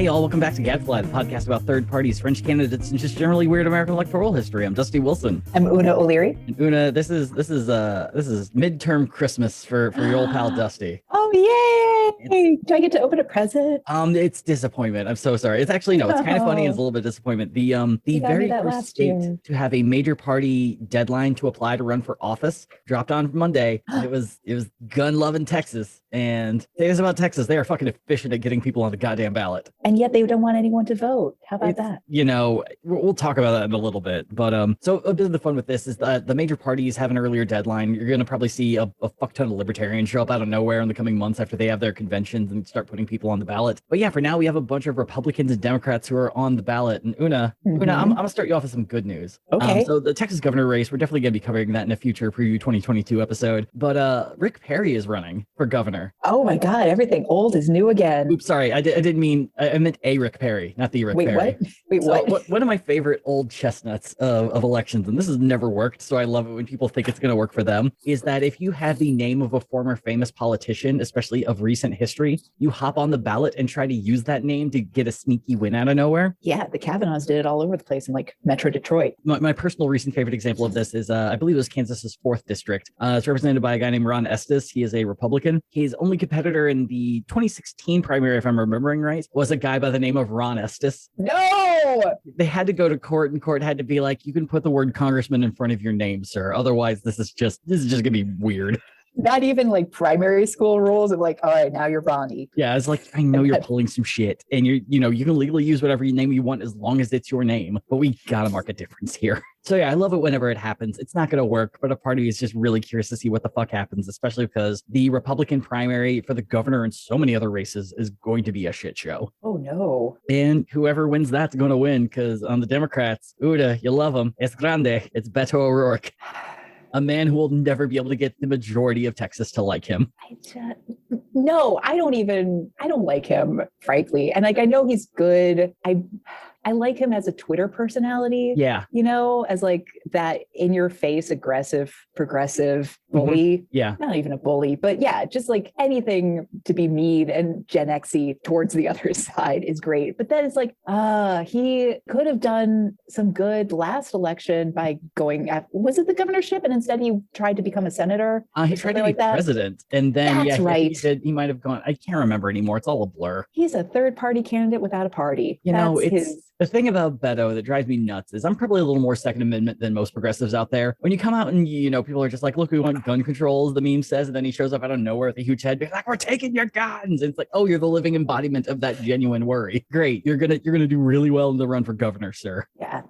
Hey, all, welcome back to Gadfly, the podcast about third parties, French candidates, and just generally weird American electoral history. I'm Dusty Wilson. I'm Una O'Leary. And Una, this is midterm Christmas for your old pal Dusty. Oh, yay! Do I get to open a present? It's disappointment. I'm so sorry. It's actually, no, it's kind of funny. It's a little bit disappointment. The very first state to have a major party deadline to apply to run for office dropped on Monday. It was gun loving Texas. And say about Texas, they are fucking efficient at getting people on the goddamn ballot. And yet they don't want anyone to vote. How about that? You know, we'll talk about that in a little bit. But so a bit of the fun with this is that the major parties have an earlier deadline. You're going to probably see a fuck ton of libertarians show up out of nowhere in the coming months after they have their conventions and start putting people on the ballot. But yeah, for now, we have a bunch of Republicans and Democrats who are on the ballot. And Una, I'm going to start you off with some good news. Okay. So the Texas governor race, we're definitely going to be covering that in a future preview 2022 episode. But Rick Perry is running for governor. Oh my God, everything old is new again. Oops, sorry. I didn't mean, I meant a Rick Perry, not the Rick Perry. Wait, what? So, one of my favorite old chestnuts of elections, and this has never worked, so I love it when people think it's going to work for them, is that if you have the name of a former famous politician, especially of recent history, you hop on the ballot and try to use that name to get a sneaky win out of nowhere. Yeah, the Kavanaughs did it all over the place in like Metro Detroit. My personal recent favorite example of this is, I believe it was Kansas's 4th district. It's represented by a guy named Ron Estes. He is a Republican. His only competitor in the 2016 primary, if I'm remembering right, was a guy by the name of Ron Estes. No! They had to go to court, and court had to be like, you can put the word congressman in front of your name, sir. Otherwise, this is just going to be weird. Not even like primary school rules of like, all right, now you're Ronnie. Yeah, it's like, I know you're pulling some shit, and you can legally use whatever name you want as long as it's your name, but we gotta mark a difference here. So yeah, I love it whenever it happens. It's not going to work, but a party is just really curious to see what the fuck happens, especially because the Republican primary for the governor and so many other races is going to be a shit show. Oh no. And whoever wins that's going to win, because on the Democrats, Uda, you love him. It's grande. It's Beto O'Rourke. A man who will never be able to get the majority of Texas to like him. I don't like him, frankly. And like, I know he's good. I like him as a Twitter personality. Yeah. You know, as like that in your face, aggressive, progressive bully. Mm-hmm. Yeah. Not even a bully, but yeah, just like anything to be mean and Gen X-y towards the other side is great. But then it's like, he could have done some good last election by going was it the governorship? And instead he tried to become a senator. He tried to be president. And then, That's right. He might have gone, I can't remember anymore. It's all a blur. He's a third party candidate without a party. The thing about Beto that drives me nuts is I'm probably a little more Second Amendment than most progressives out there. When you come out and, people are just like, look, we want gun control, as the meme says, and then he shows up out of nowhere with a huge head, being like, we're taking your guns. And it's like, oh, you're the living embodiment of that genuine worry. Great. You're gonna do really well in the run for governor, sir. Yeah.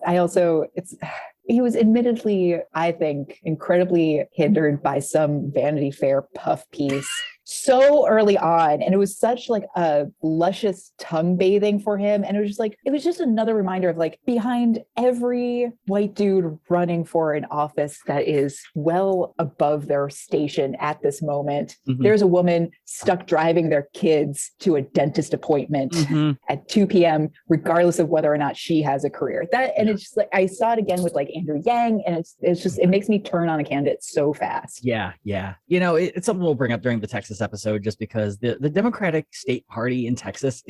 He was admittedly, I think, incredibly hindered by some Vanity Fair puff piece so early on. And it was such like a luscious tongue bathing for him. And it was just another reminder of like behind every white dude running for an office that is well above their station at this moment, there's a woman stuck driving their kids to a dentist appointment at 2 p.m., regardless of whether or not she has a career. It's just like, I saw it again with like Andrew Yang, and it makes me turn on a candidate so fast. Yeah. It's something we'll bring up during the Texas episode, just because the Democratic state party in Texas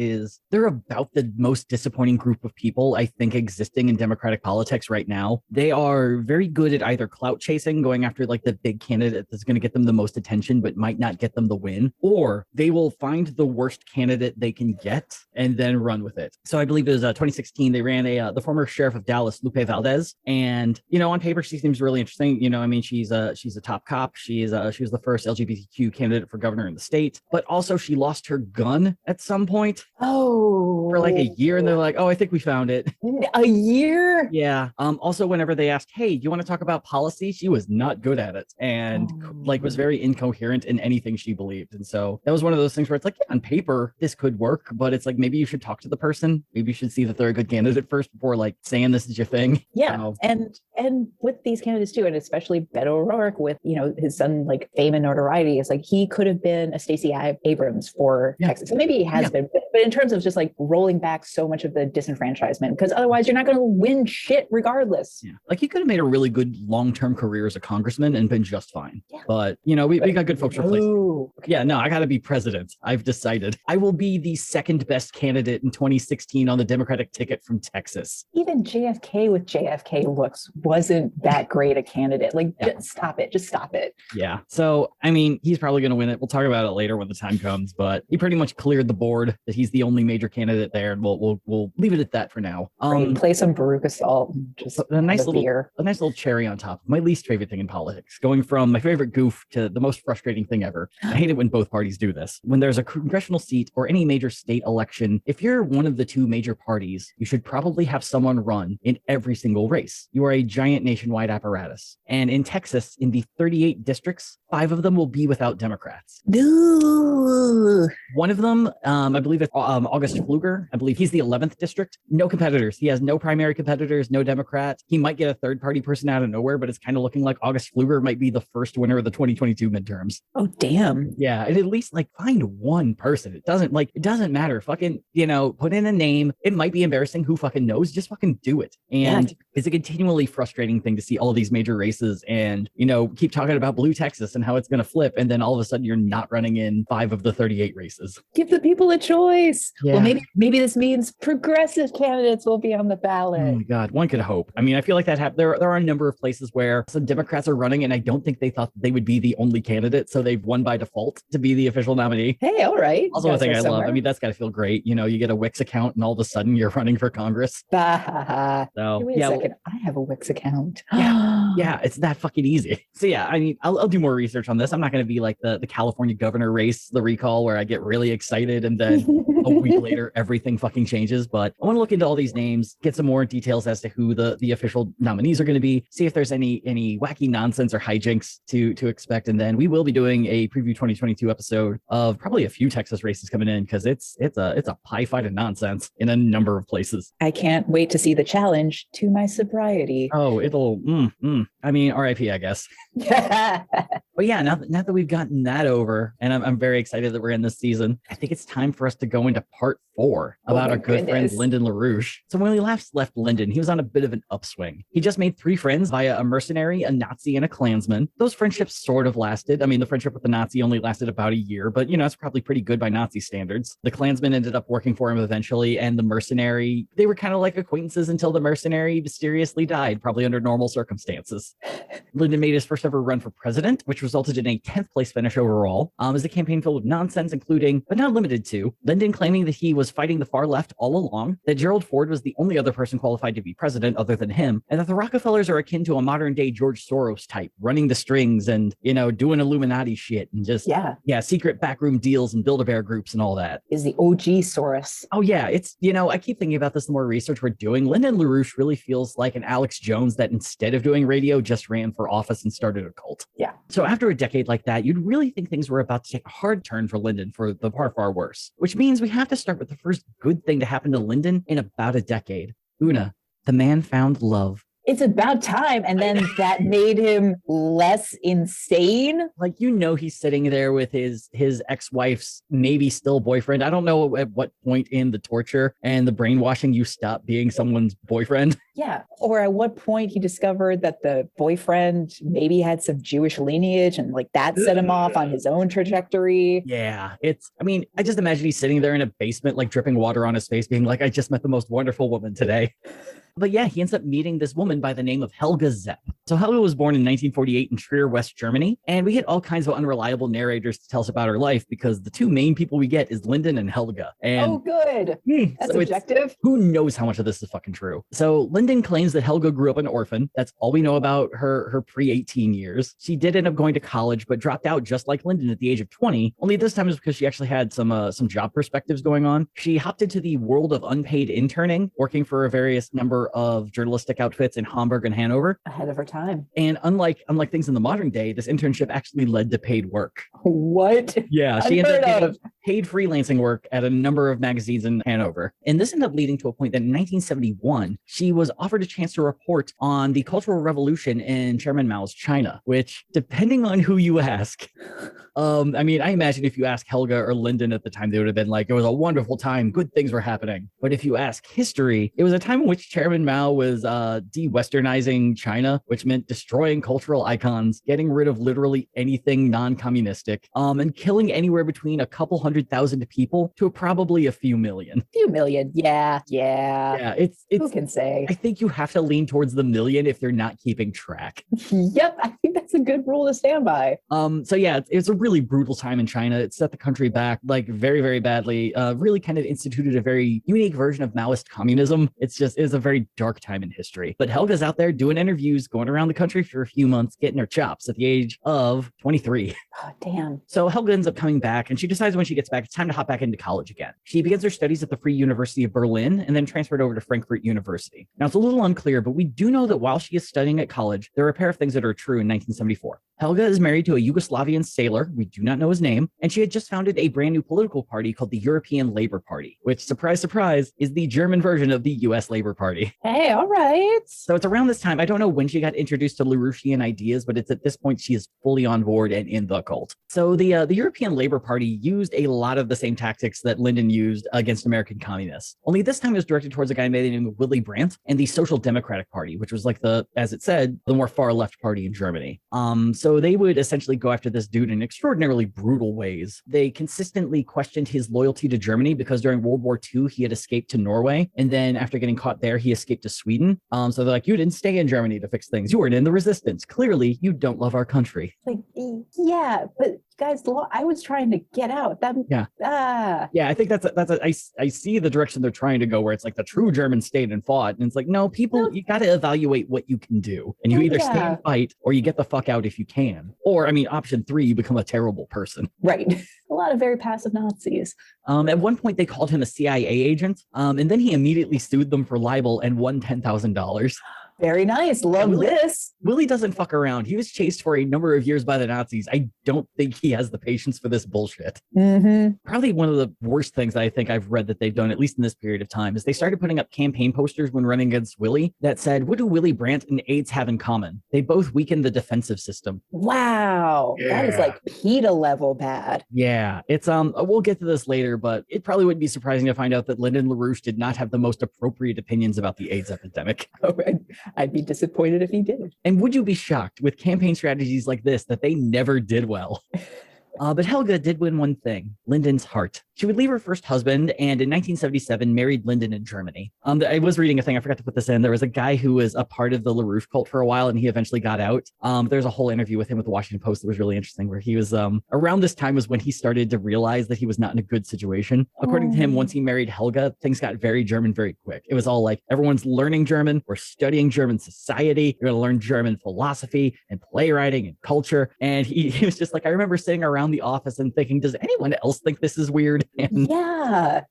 they're about the most disappointing group of people I think existing in Democratic politics right now. They are very good at either clout chasing, going after like the big candidate that's going to get them the most attention but might not get them the win, or they will find the worst candidate they can get and then run with it. So I believe it was 2016 they ran the former sheriff of Dallas, Lupe Valdez, and on paper she seems really interesting. She's a top cop. She was the first LGBTQ candidate for governor in the state, but also she lost her gun at some point. For like a year, and they're like, oh, I think we found it. A year? Yeah. Also, whenever they asked, hey, do you want to talk about policy? She was not good at it, and was very incoherent in anything she believed. And so that was one of those things where it's like, on paper, this could work, but it's like, maybe you should talk to the person. Maybe you should see that they're a good candidate first before like saying this is your thing. Yeah. And with these candidates too, and especially Beto O'Rourke with, his son, like fame and notoriety, it's like he could have hasn't been a Stacey Abrams for Texas. So maybe he has been, but in terms of just like rolling back so much of the disenfranchisement, because otherwise you're not going to win shit regardless. Yeah. Like he could have made a really good long-term career as a congressman and been just fine. Yeah. But, we got good folks replacing. Okay. Yeah, no, I got to be president. I've decided. I will be the second best candidate in 2016 on the Democratic ticket from Texas. Even JFK with JFK looks wasn't that great a candidate. Like, just stop it. Just stop it. Yeah. So, I mean, he's probably going to win it. We'll talk about it later when the time comes, but he pretty much cleared the board that he's the only major candidate there. And we'll leave it at that for now. Play some Veruca Salt. Just a nice little cherry on top. My least favorite thing in politics, going from my favorite goof to the most frustrating thing ever. I hate it when both parties do this. When there's a congressional seat or any major state election, if you're one of the two major parties, you should probably have someone run in every single race. You are a giant nationwide apparatus. And in Texas, in the 38 districts, 5 of them will be without Democrats. One of them, I believe it's August Pfluger. I believe he's the 11th district. No competitors. He has no primary competitors, no Democrats. He might get a third-party person out of nowhere, but it's kind of looking like August Pfluger might be the first winner of the 2022 midterms. Oh, damn. Yeah, and at least find one person. It doesn't matter. Fucking, put in a name. It might be embarrassing. Who fucking knows? Just fucking do it. And it's a continually frustrating thing to see all these major races and, keep talking about blue Texas and how it's going to flip. And then all of a sudden you're not running in 5 of the 38 races. Give the people a choice. Yeah. Well, maybe this means progressive candidates will be on the ballot. Oh my God, one could hope. I mean, I feel like that there are a number of places where some Democrats are running and I don't think they thought they would be the only candidate. So they've won by default to be the official nominee. Hey, all right. Also a thing I love. I mean, that's got to feel great. You get a Wix account and all of a sudden you're running for Congress. Wait a second. I have a Wix account. Yeah, it's that fucking easy. So yeah, I mean, I'll do more research on this. I'm not going to be like the California governor race, the recall, where I get really excited and then a week later everything fucking changes. But I want to look into all these names, get some more details as to who the official nominees are going to be, see if there's any wacky nonsense or hijinks to expect. And then we will be doing a preview 2022 episode of probably a few Texas races coming in because it's a pie fight of nonsense in a number of places. I can't wait to see the challenge to my sobriety. Oh, it'll I mean, RIP, I guess. But yeah, now that we've gotten that over, and I'm very excited that we're in this season, I think it's time for us to go into part 4 about our good friend Lyndon LaRouche. So when we last left Lyndon, he was on a bit of an upswing. He just made 3 friends via a mercenary, a Nazi, and a Klansman. Those friendships sort of lasted. I mean, the friendship with the Nazi only lasted about a year, but that's probably pretty good by Nazi standards. The Klansman ended up working for him eventually, and the mercenary, they were kind of like acquaintances until the mercenary mysteriously died, probably under normal circumstances. Lyndon made his first ever run for president, which resulted in a 10th place finish overall. As a campaign filled with nonsense, including, but not limited to, Lyndon claiming that he was fighting the far left all along, that Gerald Ford was the only other person qualified to be president other than him, and that the Rockefellers are akin to a modern day George Soros type, running the strings and, doing Illuminati shit and just, secret backroom deals and Build-A-Bear groups and all that. Is the OG Soros. Oh yeah, it's, I keep thinking about this the more research we're doing. Lyndon LaRouche really feels like an Alex Jones that instead of doing radio just ran for office and started a cult. Yeah. So after a decade like that, you'd really think things were about to take a hard turn for Lyndon for the far worse, which means we have to start with the first good thing to happen to Lyndon in about a decade. Una, the man found love. It's about time. And then that made him less insane. Like, he's sitting there with his ex-wife's maybe still boyfriend. I don't know at what point in the torture and the brainwashing you stop being someone's boyfriend. Yeah. Or at what point he discovered that the boyfriend maybe had some Jewish lineage and that set him off on his own trajectory. Yeah. I just imagine he's sitting there in a basement, dripping water on his face, being like, I just met the most wonderful woman today. But yeah, he ends up meeting this woman by the name of Helga Zepp. So Helga was born in 1948 in Trier, West Germany, and we get all kinds of unreliable narrators to tell us about her life because the two main people we get is Lyndon and Helga. And, oh, good. That's objective. Who knows how much of this is fucking true? So Lyndon claims that Helga grew up an orphan. That's all we know about her pre-18 years. She did end up going to college, but dropped out just like Lyndon at the age of 20. Only this time is because she actually had some job perspectives going on. She hopped into the world of unpaid interning, working for a various number of journalistic outfits in Hamburg and Hanover. Ahead of her time. And unlike things in the modern day, this internship actually led to paid work. What? Yeah, she ended up getting paid freelancing work at a number of magazines in Hanover. And this ended up leading to a point that in 1971, she was was offered a chance to report on the Cultural Revolution in Chairman Mao's China, which, depending on who you ask, I mean, I imagine if you ask Helga or Lyndon at the time, they would have been like, it was a wonderful time, good things were happening. But if you ask history, it was a time in which Chairman Mao was de-Westernizing China, which meant destroying cultural icons, getting rid of literally anything non-communistic, and killing anywhere between a couple 100,000 people to probably a few million. Few million, yeah. It's Who can say? I think you have to lean towards the million if they're not keeping track. Yep, I think that's a good rule to stand by. So yeah, it's a really brutal time in China. It set the country back like very, very badly. Really kind of instituted a very unique version of Maoist communism. It's a very dark time in history. But Helga's out there doing interviews, going around the country for a few months, getting her chops at the age of 23. Oh, damn. So Helga ends up coming back, and she decides when she gets back, it's time to hop back into college again. She begins her studies at the Free University of Berlin and then transferred over to Frankfurt University. Now, it's a little unclear, but we do know that while she is studying at college, there are a pair of things that are true in 1974. Helga is married to a Yugoslavian sailor. We do not know his name. And she had just founded a brand new political party called the European Labor Party, which, surprise, surprise, is the German version of the US Labor Party. Hey, all right. So it's around this time. I don't know when she got introduced to LaRouchian ideas, but it's at this point she is fully on board and in the cult. So the European Labor Party used a lot of the same tactics that Lyndon used against American communists. Only this time it was directed towards a guy by the name of Willy Brandt and the Social Democratic Party, which was like as it said, the more far left party in Germany. So they would essentially go after this dude in extraordinarily brutal ways. They consistently questioned his loyalty to Germany because during World War II, he had escaped to Norway. And then after getting caught there, he escaped to Sweden. So they're like, you didn't stay in Germany to fix things. You weren't in the resistance. Clearly, you don't love our country. Like, yeah, but guys, I was trying to get out. Yeah, I think I see the direction they're trying to go, where it's like the true German stayed and fought. And it's like, no, people, you got to evaluate what you can do. And you either stay and fight or you get the fuck out if you can. Or, I mean, option 3, you become a terrible person. Right. A lot of very passive Nazis. At one point, they called him a CIA agent. And then he immediately sued them for libel and won $10,000. Very nice. Love this. Willie doesn't fuck around. He was chased for a number of years by the Nazis. I don't think he has the patience for this bullshit. Mm-hmm. Probably one of the worst things I think I've read that they've done, at least in this period of time, is they started putting up campaign posters when running against Willie that said, what do Willy Brandt and AIDS have in common? They both weaken the defensive system. Wow. Yeah. That is like PETA level bad. Yeah. It's, we'll get to this later, but it probably wouldn't be surprising to find out that Lyndon LaRouche did not have the most appropriate opinions about the AIDS epidemic. Oh, I'd be disappointed if he did. And would you be shocked with campaign strategies like this that they never did well? But Helga did win one thing, Lyndon's heart. She would leave her first husband and in 1977 married Lyndon in Germany. I was reading a thing, I forgot to put this in. There was a guy who was a part of the LaRouche cult for a while and he eventually got out. There's a whole interview with him with the Washington Post that was really interesting where he was, around this time was when he started to realize that he was not in a good situation. According to him, once he married Helga, things got very German very quick. It was all like, everyone's learning German, we're studying German society, you're gonna learn German philosophy and playwriting and culture. And he was just like, I remember sitting around the office and thinking, does anyone else think this is weird? And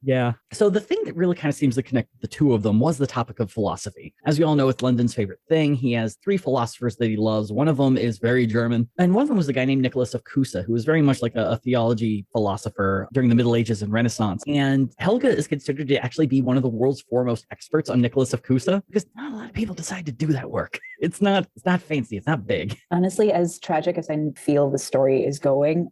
yeah. So the thing that really kind of seems to connect the two of them was the topic of philosophy. As we all know, it's Lyndon's favorite thing. He has 3 philosophers that he loves. One of them is very German. And one of them was a guy named Nicholas of Cusa, who was very much like a theology philosopher during the Middle Ages and Renaissance. And Helga is considered to actually be one of the world's foremost experts on Nicholas of Cusa because not a lot of people decide to do that work. It's not fancy. It's not big. Honestly, as tragic as I feel the story is going,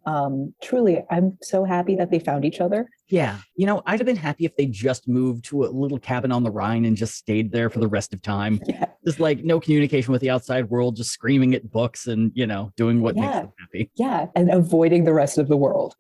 truly, I'm so happy that they found each other. Yeah. I'd have been happy if they just moved to a little cabin on the Rhine and just stayed there for the rest of time. Yeah. Just like no communication with the outside world, just screaming at books and, doing what makes them happy. Yeah. And avoiding the rest of the world.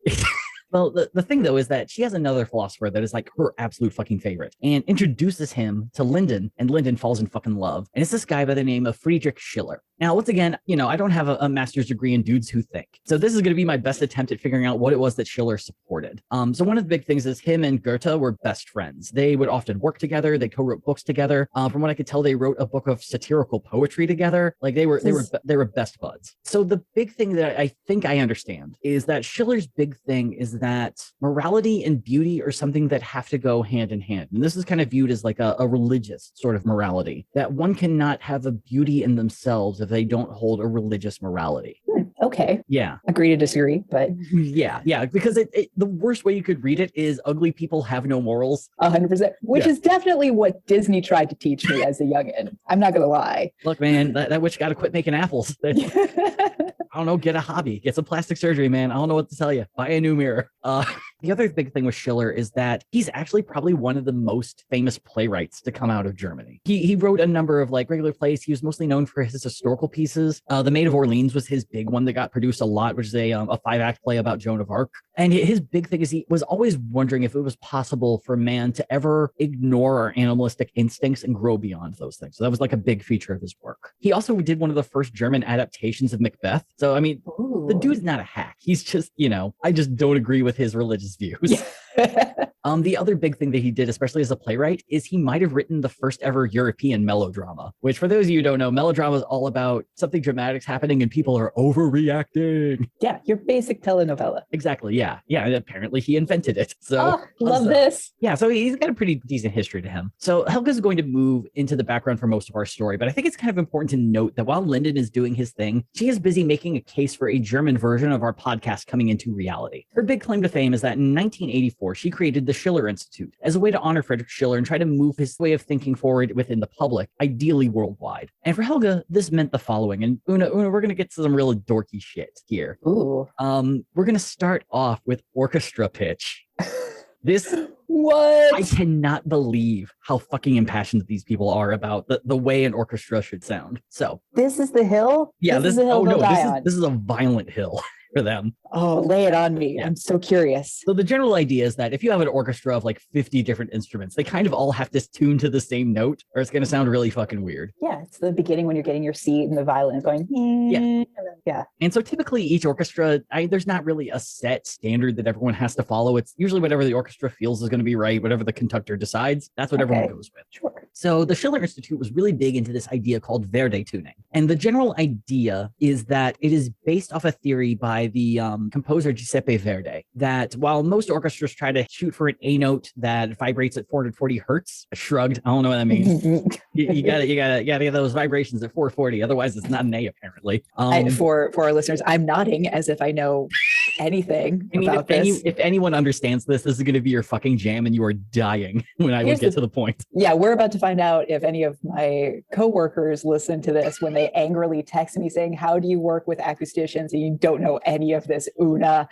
Well, the thing, though, is that she has another philosopher that is like her absolute fucking favorite and introduces him to Lyndon, and Lyndon falls in fucking love. And it's this guy by the name of Friedrich Schiller. Now, once again, I don't have a master's degree in dudes who think. So this is going to be my best attempt at figuring out what it was that Schiller supported. So one of the big things is him and Goethe were best friends. They would often work together. They co-wrote books together. From what I could tell, they wrote a book of satirical poetry together. Like they were best buds. So the big thing that I think I understand is that Schiller's big thing is that morality and beauty are something that have to go hand in hand. And this is kind of viewed as like a religious sort of morality, that one cannot have a beauty in themselves if they don't hold a religious morality. Okay. Yeah. Agree to disagree, but Yeah, because the worst way you could read it is ugly people have no morals. 100%, which is definitely what Disney tried to teach me as a youngin'. I'm not gonna lie. Look, man, that witch got to quit making apples. I don't know, get a hobby, get some plastic surgery, man. I don't know what to tell you. Buy a new mirror. The other big thing with Schiller is that he's actually probably one of the most famous playwrights to come out of Germany. He wrote a number of like regular plays. He was mostly known for his historical pieces. The Maid of Orleans was his big one that got produced a lot, which is a 5-act play about Joan of Arc. And his big thing is he was always wondering if it was possible for man to ever ignore our animalistic instincts and grow beyond those things. So that was like a big feature of his work. He also did one of the first German adaptations of Macbeth. So, I mean, the dude's not a hack. He's just, I just don't agree with his religious views. The other big thing that he did, especially as a playwright, is he might have written the first ever European melodrama, which for those of you who don't know, melodrama is all about something dramatic's happening and people are overreacting. Yeah, your basic telenovela. Exactly. Yeah. And apparently he invented it. So love this. Yeah. So he's got a pretty decent history to him. So Helga's going to move into the background for most of our story, but I think it's kind of important to note that while Lyndon is doing his thing, she is busy making a case for a German version of our podcast coming into reality. Her big claim to fame is that in 1984, she created the Schiller Institute as a way to honor Friedrich Schiller and try to move his way of thinking forward within the public, ideally worldwide. And for Helga, this meant the following. And Una, we're going to get to some really dorky shit here. Ooh. We're going to start off with orchestra pitch. What? I cannot believe how fucking impassioned these people are about the way an orchestra should sound. So this is the hill? Yeah, this is the hill they'll die on. This is a violent hill for them. Oh, lay it on me. Yeah. I'm so curious. So the general idea is that if you have an orchestra of like 50 different instruments, they kind of all have to tune to the same note or it's going to sound really fucking weird. Yeah, it's the beginning when you're getting your seat and the violin is going. Yeah. And so typically each orchestra, there's not really a set standard that everyone has to follow. It's usually whatever the orchestra feels is going to be right, whatever the conductor decides, that's what everyone goes with. Sure. So the Schiller Institute was really big into this idea called Verdi tuning. And the general idea is that it is based off a theory by the composer Giuseppe Verdi, that while most orchestras try to shoot for an A note that vibrates at 440 hertz, shrugged, I don't know what that means. you gotta get those vibrations at 440, otherwise it's not an A apparently. For our listeners, I'm nodding as if I know anything about this. If anyone understands this is going to be your fucking jam and you are dying when I would get to the point. Yeah, we're about to find out if any of my coworkers listen to this when they angrily text me saying, how do you work with acousticians and you don't know any of this, Una?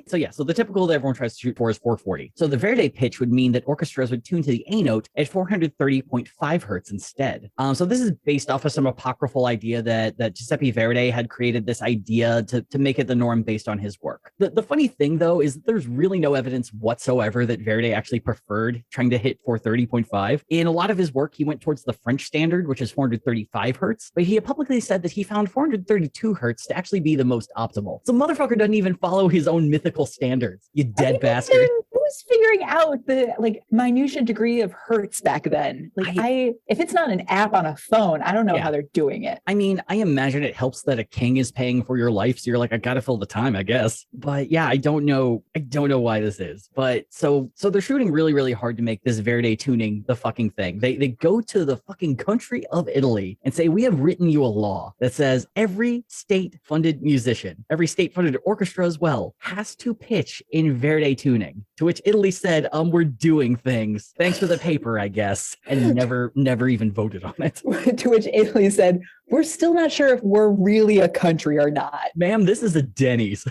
So the typical that everyone tries to shoot for is 440. So the Verdi pitch would mean that orchestras would tune to the A note at 430.5 hertz instead. So this is based off of some apocryphal idea that Giuseppe Verdi had created this idea to make it the norm based on his work. The funny thing though is that there's really no evidence whatsoever that Verdi actually preferred trying to hit 430.5. In a lot of his work, he went towards the French standard, which is 435 hertz, but he publicly said that he found 432 hertz to actually be the most optimal. So motherfucker doesn't even follow his own mythical standards, you dead bastard. Who was figuring out the minutia degree of hertz back then? If it's not an app on a phone, I don't know how they're doing it. I mean, I imagine it helps that a king is paying for your life, so you're like, I gotta fill the time, I guess. But yeah, I don't know why this is. But so they're shooting really, really hard to make this Verdi tuning the fucking thing. They go to the fucking country of Italy and say, we have written you a law that says every state-funded musician, every state-funded orchestra as well, has to pitch in Verdi tuning. To which Italy said, we're doing things. Thanks for the paper, I guess. And never even voted on it. To which Italy said, we're still not sure if we're really a country or not. Ma'am, this is a Denny's.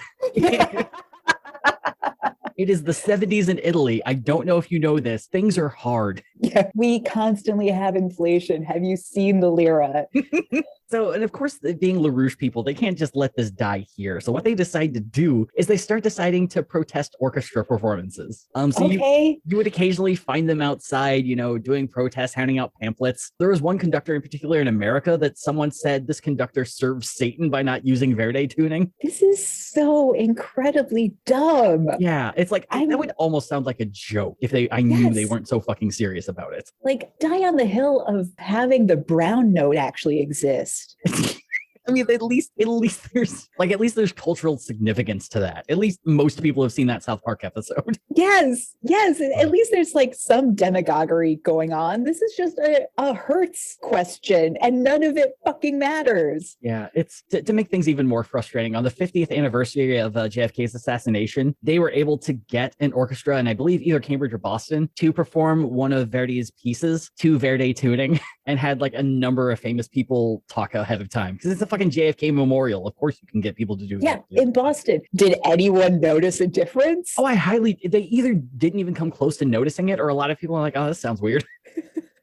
It is the 70s in Italy. I don't know if you know this. Things are hard. Yeah, we constantly have inflation. Have you seen the lira? So, and of course, being LaRouche people, they can't just let this die here. So what they decide to do is they start deciding to protest orchestra performances. You would occasionally find them outside, doing protests, handing out pamphlets. There was one conductor in particular in America that someone said this conductor serves Satan by not using Verdi tuning. This is so incredibly dumb. Yeah, it's like, that would almost sound like a joke if I knew they weren't so fucking serious about it. Like, die on the hill of having the brown note actually exist. I mean, at least there's cultural significance to that. At least most people have seen that South Park episode. Yes. At least there's like some demagoguery going on. This is just a Hertz question, and none of it fucking matters. Yeah, it's to make things even more frustrating. On the 50th anniversary of JFK's assassination, they were able to get an orchestra, and I believe either Cambridge or Boston, to perform one of Verdi's pieces to Verdi tuning, and had like a number of famous people talk ahead of time because it's a fucking JFK memorial. Of course, you can get people to do that. Yeah, in Boston. Did anyone notice a difference? Oh, they either didn't even come close to noticing it, or a lot of people are like, oh, this sounds weird.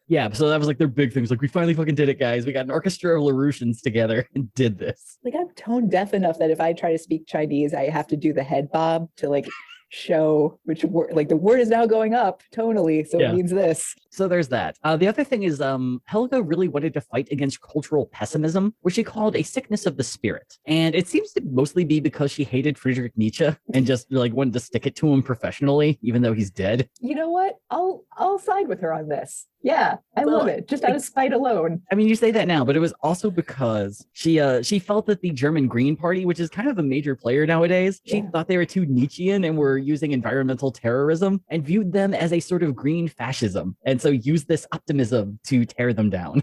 Yeah, so that was like their big things. Like, we finally fucking did it, guys. We got an orchestra of LaRoucheans together and did this. Like, I'm tone deaf enough that if I try to speak Chinese, I have to do the head bob to like show which word, like the word is now going up tonally, so it means this. So there's that. The other thing is Helga really wanted to fight against cultural pessimism, which she called a sickness of the spirit. And it seems to mostly be because she hated Friedrich Nietzsche and just like wanted to stick it to him professionally, even though he's dead. You know what? I'll side with her on this. Yeah, I love it. Just out of spite alone. I mean, you say that now, but it was also because she felt that the German Green Party, which is kind of a major player nowadays, she thought they were too Nietzschean and were using environmental terrorism and viewed them as a sort of green fascism. And so used this optimism to tear them down.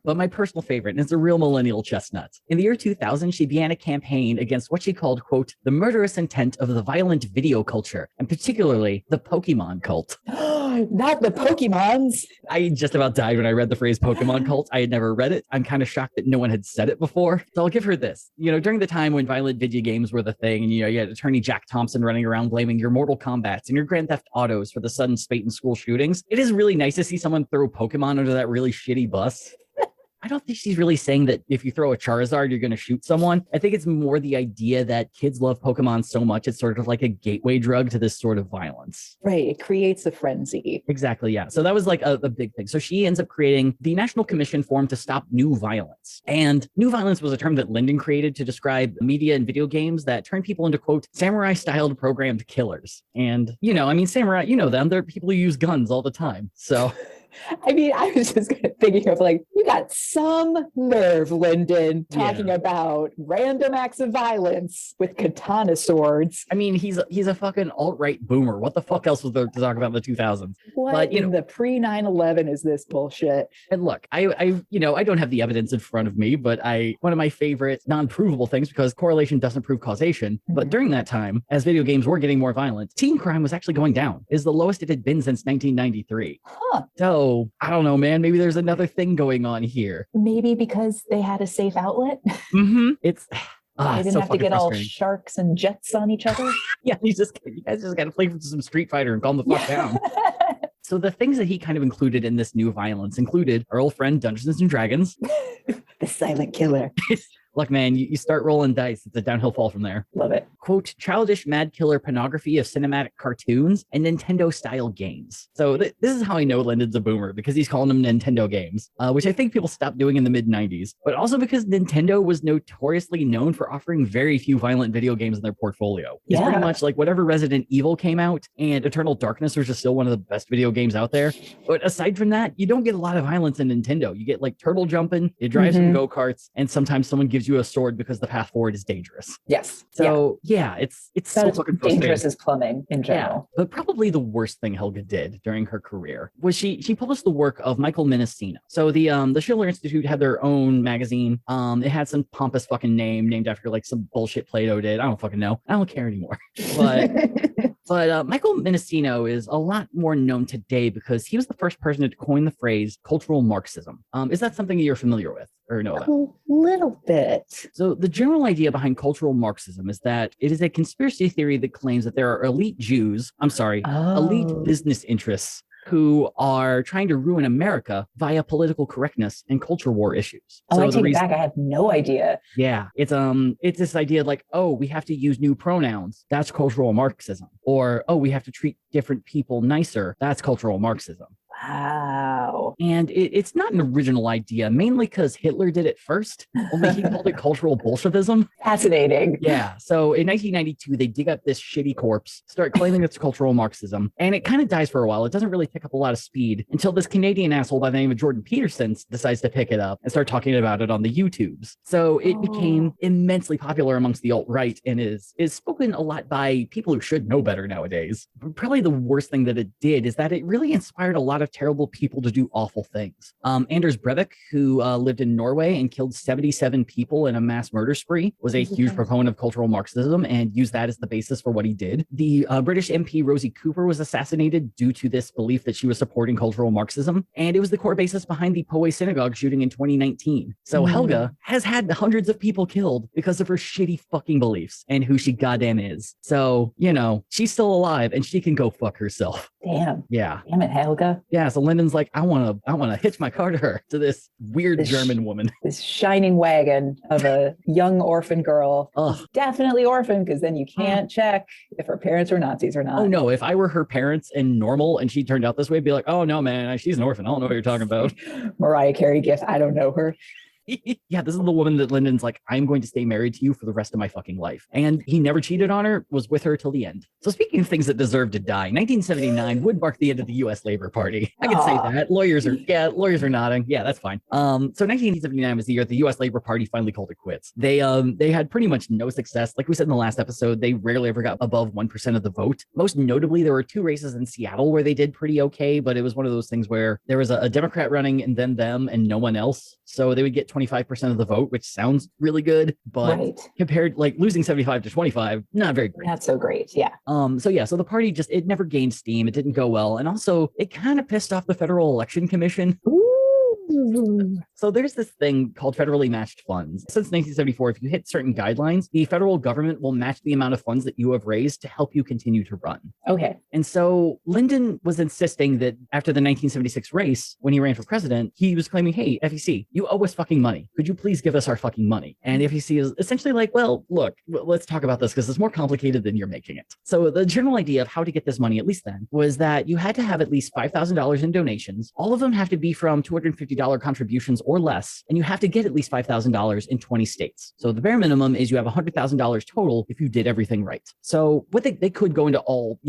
But my personal favorite, and it's a real millennial chestnut. In the year 2000, she began a campaign against what she called, quote, the murderous intent of the violent video culture, and particularly the Pokemon cult. Not the Pokemons. I just about died when I read the phrase Pokemon cult. I had never read it. I'm kind of shocked that no one had said it before. So I'll give her this. You know, during the time when violent video games were the thing, and, you know, you had attorney Jack Thompson running around blaming your Mortal Kombats and your Grand Theft Autos for the sudden spate in school shootings, it is really nice to see someone throw Pokemon under that really shitty bus. I don't think she's really saying that if you throw a Charizard, you're going to shoot someone. I think it's more the idea that kids love Pokemon so much, it's sort of like a gateway drug to this sort of violence. Right. It creates a frenzy. Exactly. Yeah. So that was like a big thing. So she ends up creating the National Commission formed to stop new violence. And new violence was a term that Lyndon created to describe media and video games that turn people into, quote, samurai-styled programmed killers. And, you know, I mean, samurai, you know them. They're people who use guns all the time. So... I mean, I was just thinking of like, you got some nerve, Lyndon, talking about random acts of violence with katana swords. I mean, he's a fucking alt-right boomer. What the fuck else was there to talk about in the 2000s? What but, in the pre-9/11 is this bullshit? And look, I don't have the evidence in front of me, but one of my favorite non-provable things, because correlation doesn't prove causation, but during that time, as video games were getting more violent, teen crime was actually going down. It's the lowest it had been since 1993. Huh. So I don't know, man. Maybe there's another thing going on here. Maybe because they had a safe outlet. It's they didn't have to get all sharks and jets on each other. Yeah, you guys just got to play some Street Fighter and calm the fuck down. So the things that he kind of included in this new violence included our old friend Dungeons and Dragons. The silent killer. Look, man, you start rolling dice. It's a downhill fall from there. Love it. Quote, childish mad killer pornography of cinematic cartoons and Nintendo-style games. So this is how I know Lyndon's a boomer, because he's calling them Nintendo games, which I think people stopped doing in the mid-90s, but also because Nintendo was notoriously known for offering very few violent video games in their portfolio. It's pretty much like whatever Resident Evil came out, and Eternal Darkness was just still one of the best video games out there. But aside from that, you don't get a lot of violence in Nintendo. You get like turtle jumping, you drive some go-karts, and sometimes someone gives you a sword because the path forward is dangerous. Yes. So it's so fucking dangerous as plumbing in general. Yeah. But probably the worst thing Helga did during her career was she published the work of Michael Mendocino. So the Schiller Institute had their own magazine. It had some pompous fucking name named after like some bullshit Plato did. I don't fucking know. I don't care anymore. But Michael Mendocino is a lot more known today because he was the first person to coin the phrase cultural Marxism. Is that something you're familiar with or know about? A little bit. So the general idea behind cultural Marxism is that it is a conspiracy theory that claims that there are elite elite business interests who are trying to ruin America via political correctness and culture war issues. Oh, I take it back. I had no idea. Yeah, it's this idea like, oh, we have to use new pronouns. That's cultural Marxism. Or, oh, we have to treat different people nicer. That's cultural Marxism. Wow. And it's not an original idea, mainly because Hitler did it first, only he called it cultural Bolshevism. Fascinating. Yeah. So in 1992, they dig up this shitty corpse, start claiming it's cultural Marxism, and it kind of dies for a while. It doesn't really pick up a lot of speed until this Canadian asshole by the name of Jordan Peterson decides to pick it up and start talking about it on the YouTubes. So it became immensely popular amongst the alt-right and is spoken a lot by people who should know better nowadays. But probably the worst thing that it did is that it really inspired a lot of terrible people to do awful things. Anders Breivik, who lived in Norway and killed 77 people in a mass murder spree, was a huge proponent of cultural Marxism and used that as the basis for what he did. The British MP Rosie Cooper was assassinated due to this belief that she was supporting cultural Marxism, and it was the core basis behind the Poway synagogue shooting in 2019. So Helga has had hundreds of people killed because of her shitty fucking beliefs and who she goddamn is. So, you know, she's still alive and she can go fuck herself. Damn. Yeah. Damn it, Helga. Yeah. So Lyndon's like, I want to hitch my car to her, to this weird German woman. This shining wagon of a young orphan girl. Definitely orphan, because then you can't check if her parents were Nazis or not. Oh no, if I were her parents and normal and she turned out this way, I'd be like, oh no, man, she's an orphan. I don't know what you're talking about. Mariah Carey gift. I don't know her. Yeah, this is the woman that Lyndon's like, I'm going to stay married to you for the rest of my fucking life. And he never cheated on her, was with her till the end. So speaking of things that deserve to die, 1979 would mark the end of the U.S. Labor Party. I can say that. Lawyers are nodding. Yeah, that's fine. So 1979 was the year the U.S. Labor Party finally called it quits. They had pretty much no success. Like we said in the last episode, they rarely ever got above 1% of the vote. Most notably, there were 2 races in Seattle where they did pretty okay, but it was one of those things where there was a Democrat running and then them and no one else. So they would get 25% of the vote, which sounds really good, but compared, like losing 75 to 25, not very great. Not so great. Yeah. So the party it never gained steam. It didn't go well. And also it kind of pissed off the Federal Election Commission. So there's this thing called federally matched funds. Since 1974, if you hit certain guidelines, the federal government will match the amount of funds that you have raised to help you continue to run. Okay. And so Lyndon was insisting that after the 1976 race, when he ran for president, he was claiming, hey, FEC, you owe us fucking money. Could you please give us our fucking money? And FEC is essentially like, well, look, let's talk about this because it's more complicated than you're making it. So the general idea of how to get this money, at least then, was that you had to have at least $5,000 in donations. All of them have to be from $250 contributions or less, and you have to get at least $5,000 in 20 states. So the bare minimum is you have $100,000 total if you did everything right. So what they could go into all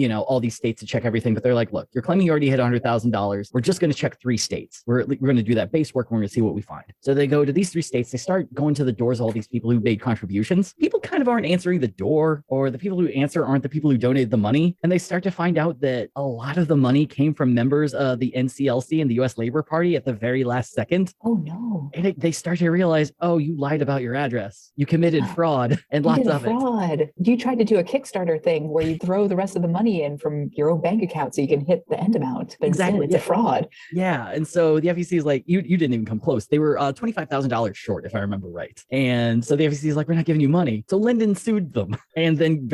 these states to check everything, but they're like, look, you're claiming you already hit $100,000. We're just going to check 3 states. We're going to do that base work and we're going to see what we find. So they go to these 3 states. They start going to the doors of all these people who made contributions. People kind of aren't answering the door, or the people who answer aren't the people who donated the money. And they start to find out that a lot of the money came from members of the NCLC and the U.S. Labor Party at the very last second. Oh no. And they start to realize, oh, you lied about your address. You committed fraud and lots of it. You tried to do a Kickstarter thing where you throw the rest of the money in from your own bank account so you can hit the end amount. But exactly. It's a fraud. Yeah. And so the FEC is like, you didn't even come close. They were $25,000 short, if I remember right. And so the FEC is like, we're not giving you money. So Lyndon sued them and then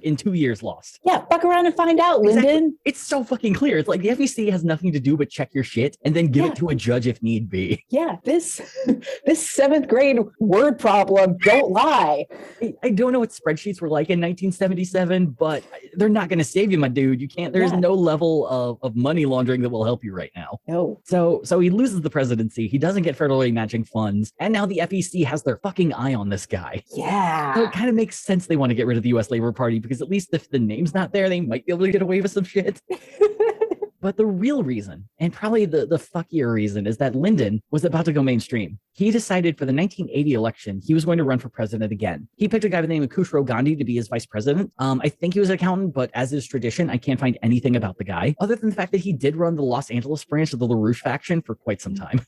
in 2 years lost. Yeah. Fuck around and find out, Lyndon. Exactly. It's so fucking clear. It's like the FEC has nothing to do but check your shit and then give it to a judge if need be. Yeah. This 7th grade word problem, don't lie. I don't know what spreadsheets were like in 1977, but they're not going to save you, my dude. You can't, there's no level of money laundering that will help you right now. No. So he loses the presidency. He doesn't get federally matching funds. And now the FEC has their fucking eye on this guy. Yeah. So it kind of makes sense they want to get rid of the U.S. Labor Party, because at least if the name's not there, they might be able to get away with some shit. But the real reason, and probably the fuckier reason, is that Lyndon was about to go mainstream. He decided for the 1980 election, he was going to run for president again. He picked a guy by the name of Khusro Gandhi to be his vice president. I think he was an accountant, but as is tradition, I can't find anything about the guy, other than the fact that he did run the Los Angeles branch of the LaRouche faction for quite some time.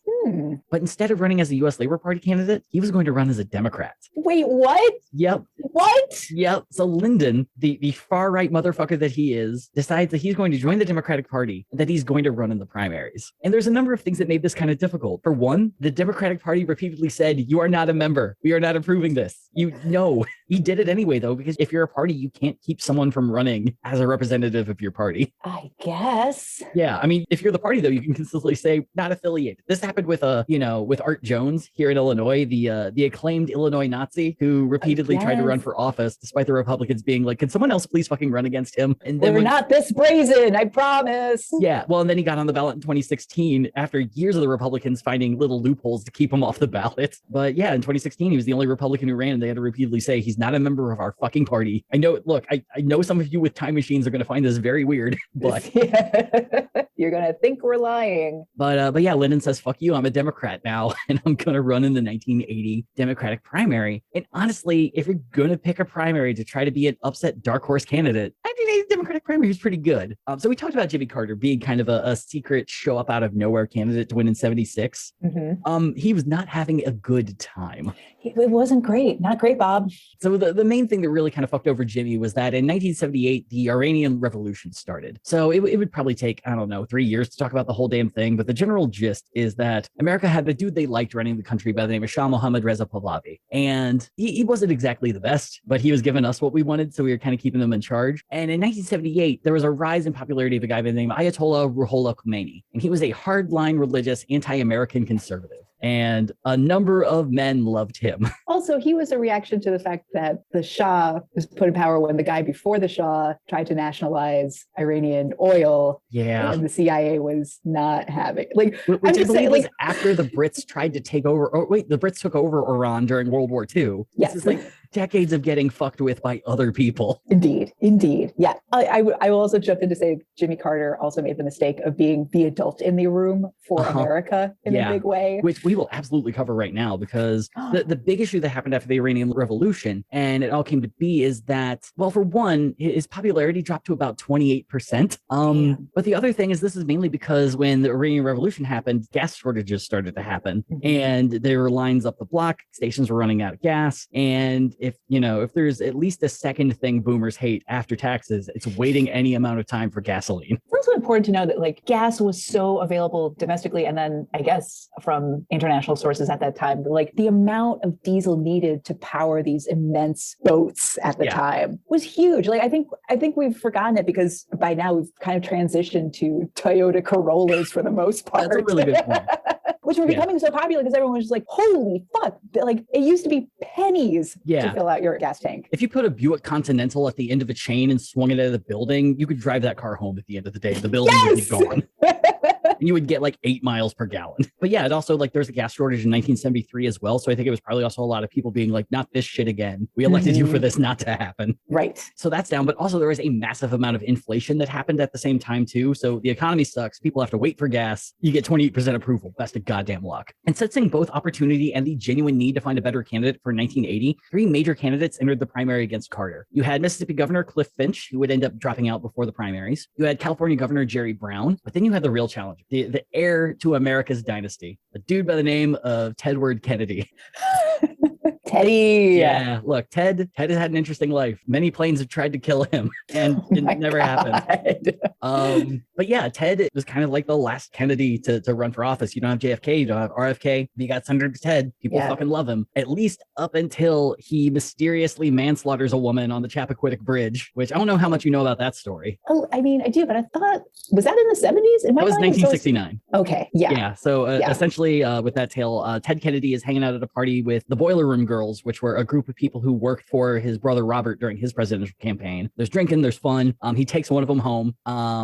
But instead of running as a U.S. Labor Party candidate, he was going to run as a Democrat. Wait, what? Yep. What? Yep. So Lyndon, the far-right motherfucker that he is, decides that he's going to join the Democratic Party and that he's going to run in the primaries. And there's a number of things that made this kind of difficult. For one, the Democratic Party repeatedly said, you are not a member. We are not approving this. He did it anyway, though, because if you're a party, you can't keep someone from running as a representative of your party. I guess. Yeah. I mean, if you're the party, though, you can consistently say, not affiliated. This happened with with Art Jones here in Illinois, the acclaimed Illinois Nazi who repeatedly tried to run for office despite the Republicans being like, can someone else please fucking run against him? And then we're not this brazen, I promise. Yeah, well, and then he got on the ballot in 2016 after years of the Republicans finding little loopholes to keep him off the ballot. But yeah, in 2016, he was the only Republican who ran, and they had to repeatedly say he's not a member of our fucking party. I know, look, I know some of you with time machines are going to find this very weird, but you're going to think we're lying. But yeah, Lyndon says, fuck you, I'm a Democrat now, and I'm going to run in the 1980 Democratic primary. And honestly, if you're going to pick a primary to try to be an upset dark horse candidate, 1980 Democratic primary is pretty good. So we talked about Jimmy Carter being kind of a secret show up out of nowhere candidate to win in 76. Mm-hmm. He was not having a good time. It wasn't great. Not great, Bob. So the main thing that really kind of fucked over Jimmy was that in 1978, the Iranian Revolution started. So it would probably take, I don't know, 3 years to talk about the whole damn thing. But the general gist is that America had the dude they liked running the country by the name of Shah Mohammad Reza Pahlavi. And he wasn't exactly the best, but he was giving us what we wanted. So we were kind of keeping them in charge. And in 1978, there was a rise in popularity of a guy by the name of Ayatollah Ruhollah Khomeini. And he was a hardline religious anti-American conservative. And a number of men loved him. Also, he was a reaction to the fact that the Shah was put in power when the guy before the Shah tried to nationalize Iranian oil. Yeah. And the CIA was not having, which I believe was after the Brits tried to take over. Oh, wait, the Brits took over Iran during World War II. Yes. This is decades of getting fucked with by other people. Indeed. Yeah. I will also jump in to say Jimmy Carter also made the mistake of being the adult in the room for America in a big way. Which we will absolutely cover right now, because the big issue that happened after the Iranian Revolution, and it all came to be, is that, well, for one, his popularity dropped to about 28%. But the other thing is this is mainly because when the Iranian Revolution happened, gas shortages started to happen. Mm-hmm. And there were lines up the block, stations were running out of gas. And if there's at least a second thing boomers hate after taxes, it's waiting any amount of time for gasoline. It's also important to know that gas was so available domestically, and then I guess from international sources at that time, the amount of diesel needed to power these immense boats at the time was huge. I think we've forgotten it because by now we've kind of transitioned to Toyota Corollas for the most part. That's a really good point. Which were becoming so popular because everyone was just like, holy fuck. It used to be pennies to fill out your gas tank. If you put a Buick Continental at the end of a chain and swung it out of the building, you could drive that car home at the end of the day. The building would be gone. And you would get 8 miles per gallon. But yeah, it also there's a gas shortage in 1973 as well. So I think it was probably also a lot of people being like, not this shit again. We elected you for this not to happen. Right. So that's down. But also there was a massive amount of inflation that happened at the same time too. So the economy sucks. People have to wait for gas. You get 28% approval. Best of goddamn luck. And sensing both opportunity and the genuine need to find a better candidate for 1980, 3 major candidates entered the primary against Carter. You had Mississippi Governor Cliff Finch, who would end up dropping out before the primaries. You had California Governor Jerry Brown. But then you had the real challenge, the heir to America's dynasty, a dude by the name of Tedward Kennedy. Teddy. Yeah, look, Ted has had an interesting life. Many planes have tried to kill him, and it never happened. But yeah, Ted was kind of like the last Kennedy to run for office. You don't have JFK, you don't have RFK, but you got Senator Ted. People fucking love him, at least up until he mysteriously manslaughters a woman on the Chappaquiddick Bridge, which I don't know how much you know about that story. Oh, I mean, I do, but I thought, was that in the 70s? That was 1969. Okay, yeah. Yeah, so essentially with that tale, Ted Kennedy is hanging out at a party with the Boiler Room Girls, which were a group of people who worked for his brother Robert during his presidential campaign. There's drinking, there's fun. He takes one of them home.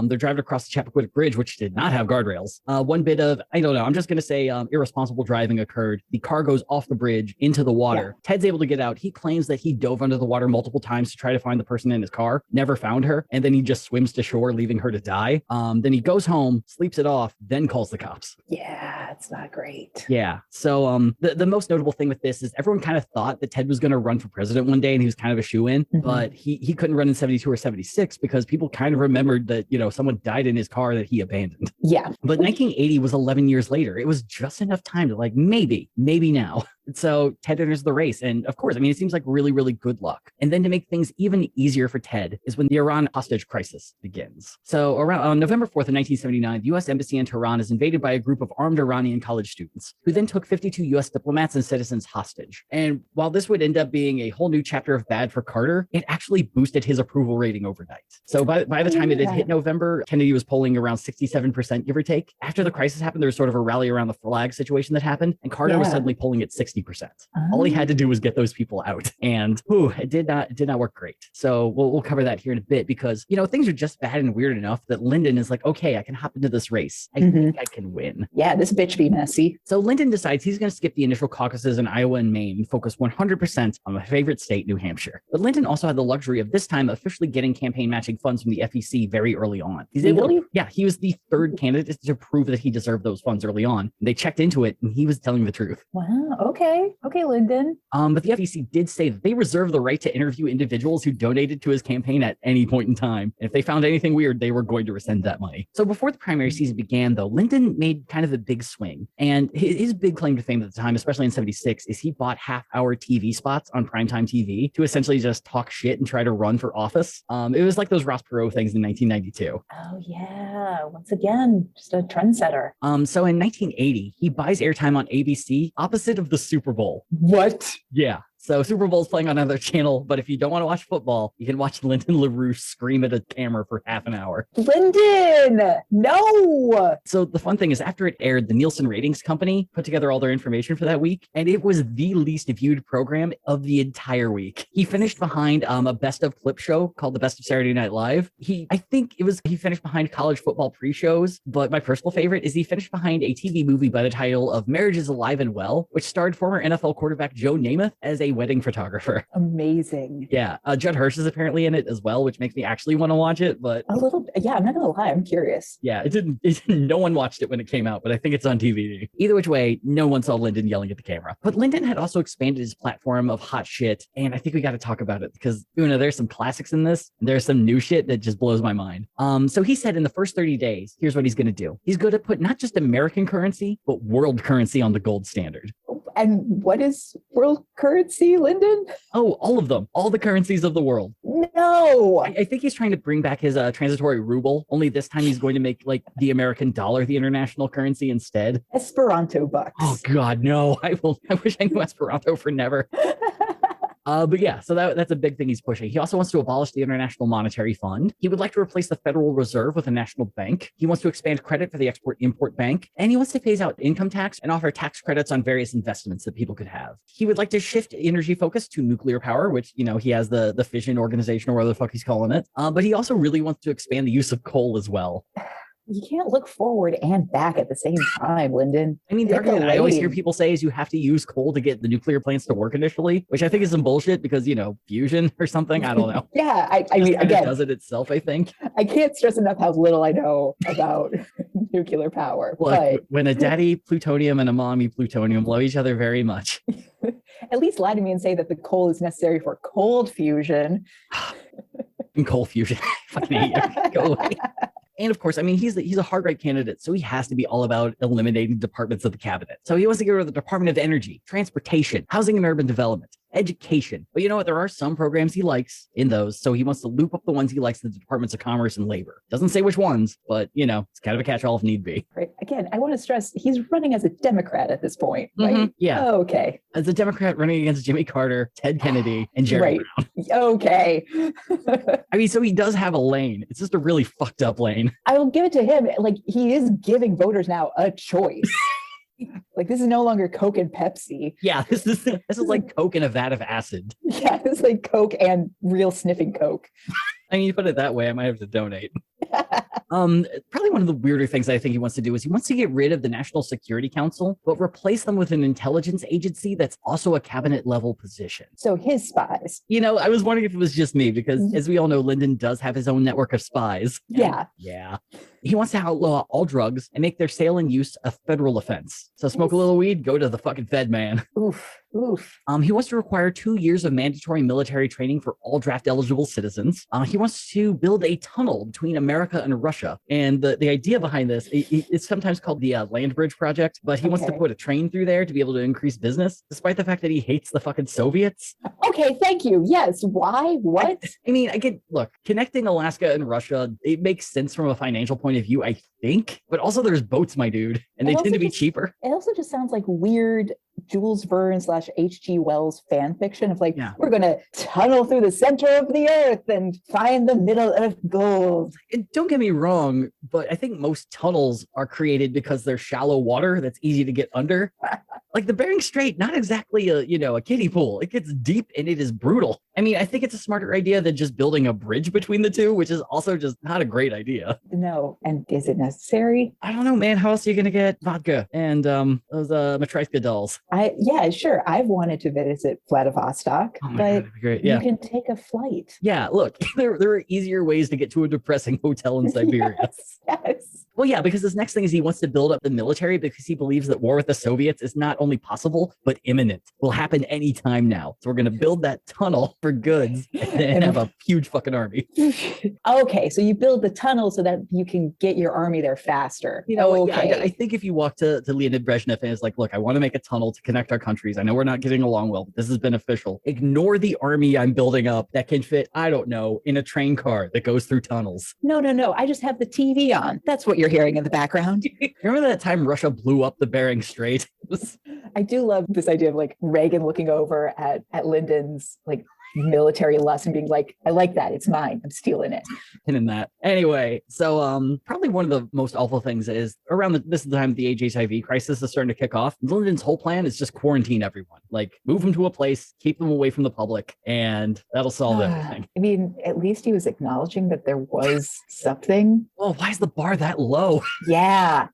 They're driving across the Chappaquiddick Bridge, which did not have guardrails. One bit of, I don't know, I'm just going to say irresponsible driving occurred. The car goes off the bridge into the water. Ted's able to get out. He claims that he dove under the water multiple times to try to find the person in his car, never found her, and then he just swims to shore, leaving her to die. Then he goes home, sleeps it off, then calls the cops. Yeah, it's not great. Yeah. So the most notable thing with this is everyone kind of thought that Ted was going to run for president one day and he was kind of a shoo-in, but he couldn't run in 72 or 76 because people kind of remembered that, someone died in his car that he abandoned. Yeah. But 1980 was 11 years later. It was just enough time to maybe now. So Ted enters the race. And of course, I mean, it seems like really, really good luck. And then to make things even easier for Ted is when the Iran hostage crisis begins. So around on November 4th of 1979, the U.S. Embassy in Tehran is invaded by a group of armed Iranian college students who then took 52 U.S. diplomats and citizens hostage. And while this would end up being a whole new chapter of bad for Carter, it actually boosted his approval rating overnight. So by the time it had hit November, Kennedy was polling around 67%, give or take. After the crisis happened, there was sort of a rally around the flag situation that happened, and Carter was suddenly polling at 60%. All he had to do was get those people out, and it did not work great. So we'll cover that here in a bit, because things are just bad and weird enough that Lyndon is like, okay, I can hop into this race. I think I can win. Yeah, this bitch be messy. So Lyndon decides he's going to skip the initial caucuses in Iowa and Maine and focus 100% on my favorite state, New Hampshire. But Lyndon also had the luxury of this time officially getting campaign matching funds from the FEC very early on. He was the third candidate to prove that he deserved those funds early on. They checked into it, and he was telling the truth. Wow. Okay, Lyndon. But the FEC did say that they reserve the right to interview individuals who donated to his campaign at any point in time. And if they found anything weird, they were going to rescind that money. So before the primary season began, though, Lyndon made kind of a big swing. And his big claim to fame at the time, especially in 76, is he bought half-hour TV spots on primetime TV to essentially just talk shit and try to run for office. It was like those Ross Perot things in 1992. Oh, yeah. Once again, just a trendsetter. So in 1980, he buys airtime on ABC opposite of the Super Bowl. What? Yeah. So Super Bowl's playing on another channel, but if you don't want to watch football, you can watch Lyndon LaRouche scream at a camera for half an hour. Lyndon! No! So the fun thing is, after it aired, the Nielsen Ratings Company put together all their information for that week, and it was the least viewed program of the entire week. He finished behind a best of clip show called The Best of Saturday Night Live. He finished behind college football pre-shows, but my personal favorite is he finished behind a TV movie by the title of Marriage is Alive and Well, which starred former NFL quarterback Joe Namath as a wedding photographer. Amazing. Yeah. Judd Hirsch is apparently in it as well, which makes me actually want to watch it, but a little, yeah, I'm not gonna lie, I'm curious. Yeah, no one watched it when it came out, but I think it's on DVD. Either which way, no one saw Lyndon yelling at the camera. But Lyndon had also expanded his platform of hot shit, and I think we got to talk about it because there's some classics in this, and there's some new shit that just blows my mind. So he said in the first 30 days, here's what he's going to do. He's going to put not just American currency, but world currency on the gold standard. And what is world currency, Lyndon? Oh, all of them. All the currencies of the world. No. I think he's trying to bring back his transitory ruble, only this time he's going to make like the American dollar the international currency instead. Esperanto bucks. Oh, God, no. I wish I knew Esperanto for never. But yeah, so that's a big thing he's pushing. He also wants to abolish the International Monetary Fund. He would like to replace the Federal Reserve with a national bank. He wants to expand credit for the Export-Import Bank. And he wants to phase out income tax and offer tax credits on various investments that people could have. He would like to shift energy focus to nuclear power, which, he has the fission organization or whatever the fuck he's calling it. But he also really wants to expand the use of coal as well. You can't look forward and back at the same time, Lyndon. I mean, the argument I always hear people say is you have to use coal to get the nuclear plants to work initially, which I think is some bullshit because, fusion or something. I don't know. Yeah, I mean, again, it does it itself, I think. I can't stress enough how little I know about nuclear power. Well, but when a daddy plutonium and a mommy plutonium love each other very much. At least lie to me and say that the coal is necessary for cold fusion. And coal fusion. Fucking hate you. Go away. And of course, I mean, he's a hard right candidate, so he has to be all about eliminating departments of the cabinet. So he wants to get rid of the Department of Energy, Transportation, Housing and Urban Development, Education. But you know what? There are some programs he likes in those, so he wants to loop up the ones he likes in the Departments of Commerce and Labor. Doesn't say which ones, but, it's kind of a catch-all if need be. Right. Again, I want to stress he's running as a Democrat at this point, right? Mm-hmm. Yeah. Oh, okay. As a Democrat running against Jimmy Carter, Ted Kennedy, and Jerry Brown. Okay. I mean, so he does have a lane. It's just a really fucked up lane. I will give it to him. Like, he is giving voters now a choice. Like, this is no longer Coke and Pepsi. Yeah, this is like Coke and a vat of acid. Yeah, it's like Coke and real sniffing Coke. I mean, you put it that way, I might have to donate. Probably one of the weirder things I think he wants to do is he wants to get rid of the National Security Council, but replace them with an intelligence agency that's also a cabinet level position. So his spies. I was wondering if it was just me because, as we all know, Lyndon does have his own network of spies. Yeah. Yeah. He wants to outlaw all drugs and make their sale and use a federal offense. So smoke a little weed, go to the fucking Fed, man. Oof. He wants to require 2 years of mandatory military training for all draft eligible citizens. He wants to build a tunnel between America and Russia. And the idea behind this, it's sometimes called the Land Bridge Project, but he wants to put a train through there to be able to increase business, despite the fact that he hates the fucking Soviets. Okay, thank you. Yes. Why? What? I mean, look, connecting Alaska and Russia, it makes sense from a financial point of view, I think, but also there's boats, my dude, and they tend to be cheaper. It also just sounds like weird Jules Verne / H.G. Wells fan fiction of like, we're going to tunnel through the center of the earth and find the middle of gold. And don't get me wrong, but I think most tunnels are created because there's shallow water that's easy to get under. Like the Bering Strait, not exactly a kiddie pool. It gets deep and it is brutal. I mean, I think it's a smarter idea than just building a bridge between the two, which is also just not a great idea. No. And is it necessary? I don't know, man. How else are you going to get vodka and those Matryoshka dolls? Yeah, sure. I've wanted to visit Vladivostok, but God, that'd be great. Yeah. You can take a flight. Yeah, look, there are easier ways to get to a depressing hotel in Siberia. Yes. Well, yeah, because his next thing is he wants to build up the military because he believes that war with the Soviets is not only possible, but imminent. Will happen anytime now. So we're going to build that tunnel for goods and have a huge fucking army. Okay, so you build the tunnel so that you can get your army there faster. Okay. Yeah, I think if you walk to Leonid Brezhnev and it's like, look, I want to make a tunnel to connect our countries. I know we're not getting along well, but this is beneficial. Ignore the army I'm building up that can fit, I don't know, in a train car that goes through tunnels. No. I just have the TV on. That's what you're hearing in the background. Remember that time Russia blew up the Bering Strait? I do love this idea of like Reagan looking over at Lyndon's like military lust and being like, I like that. It's mine. I'm stealing it. And in that. Anyway, so probably one of the most awful things is around this is the time the HIV crisis is starting to kick off. Lyndon's whole plan is just quarantine everyone. Like move them to a place, keep them away from the public, and that'll solve everything. I mean, at least he was acknowledging that there was something. Oh, why is the bar that low? Yeah.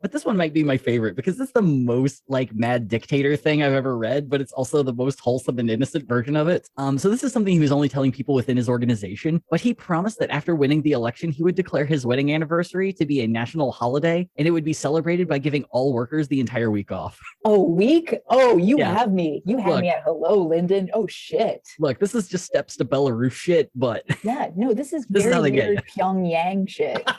But this one might be my favorite because it's the most like mad dictator thing I've ever read, but it's also the most wholesome and innocent version of it. So this is something he was only telling people within his organization, but he promised that after winning the election, he would declare his wedding anniversary to be a national holiday, and it would be celebrated by giving all workers the entire week off. Oh, week? Oh, you have me. You had me at hello, Lyndon. Oh, shit. Look, this is just steps to Belarus shit, but... Yeah, no, this is very weird Pyongyang shit.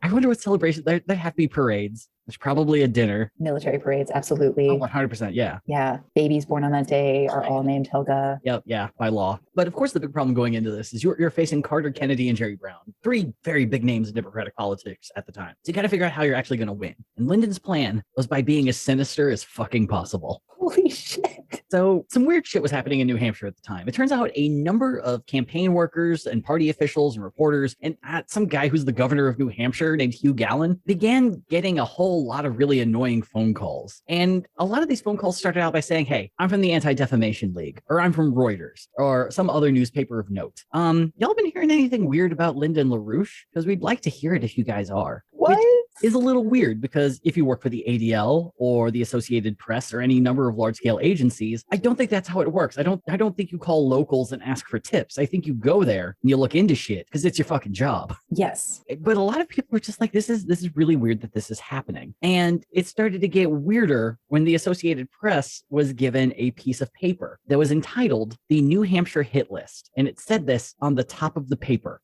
I wonder what celebration, there have to be parades. There's probably a dinner. Military parades, absolutely. Oh, 100%, yeah. Yeah, babies born on that day are all named Helga. Yep, yeah, by law. But of course, the big problem going into this is you're facing Carter, Kennedy, and Jerry Brown. 3 very big names in Democratic politics at the time. So you got to figure out how you're actually going to win. And Lyndon's plan was by being as sinister as fucking possible. Holy shit. So some weird shit was happening in New Hampshire at the time. It turns out a number of campaign workers and party officials and reporters and some guy who's the governor of New Hampshire named Hugh Gallen began getting a whole lot of really annoying phone calls. And a lot of these phone calls started out by saying, hey, I'm from the Anti-Defamation League, or I'm from Reuters, or some other newspaper of note. Y'all been hearing anything weird about Lyndon LaRouche? Because we'd like to hear it if you guys are. What? Which is a little weird because if you work for the ADL or the Associated Press or any number of large-scale agencies, I don't think that's how it works. I don't think you call locals and ask for tips. I think you go there and you look into shit because it's your fucking job. Yes. But a lot of people are just like, this is really weird that this is happening. And it started to get weirder when the Associated Press was given a piece of paper that was entitled the New Hampshire Hit List. And it said this on the top of the paper.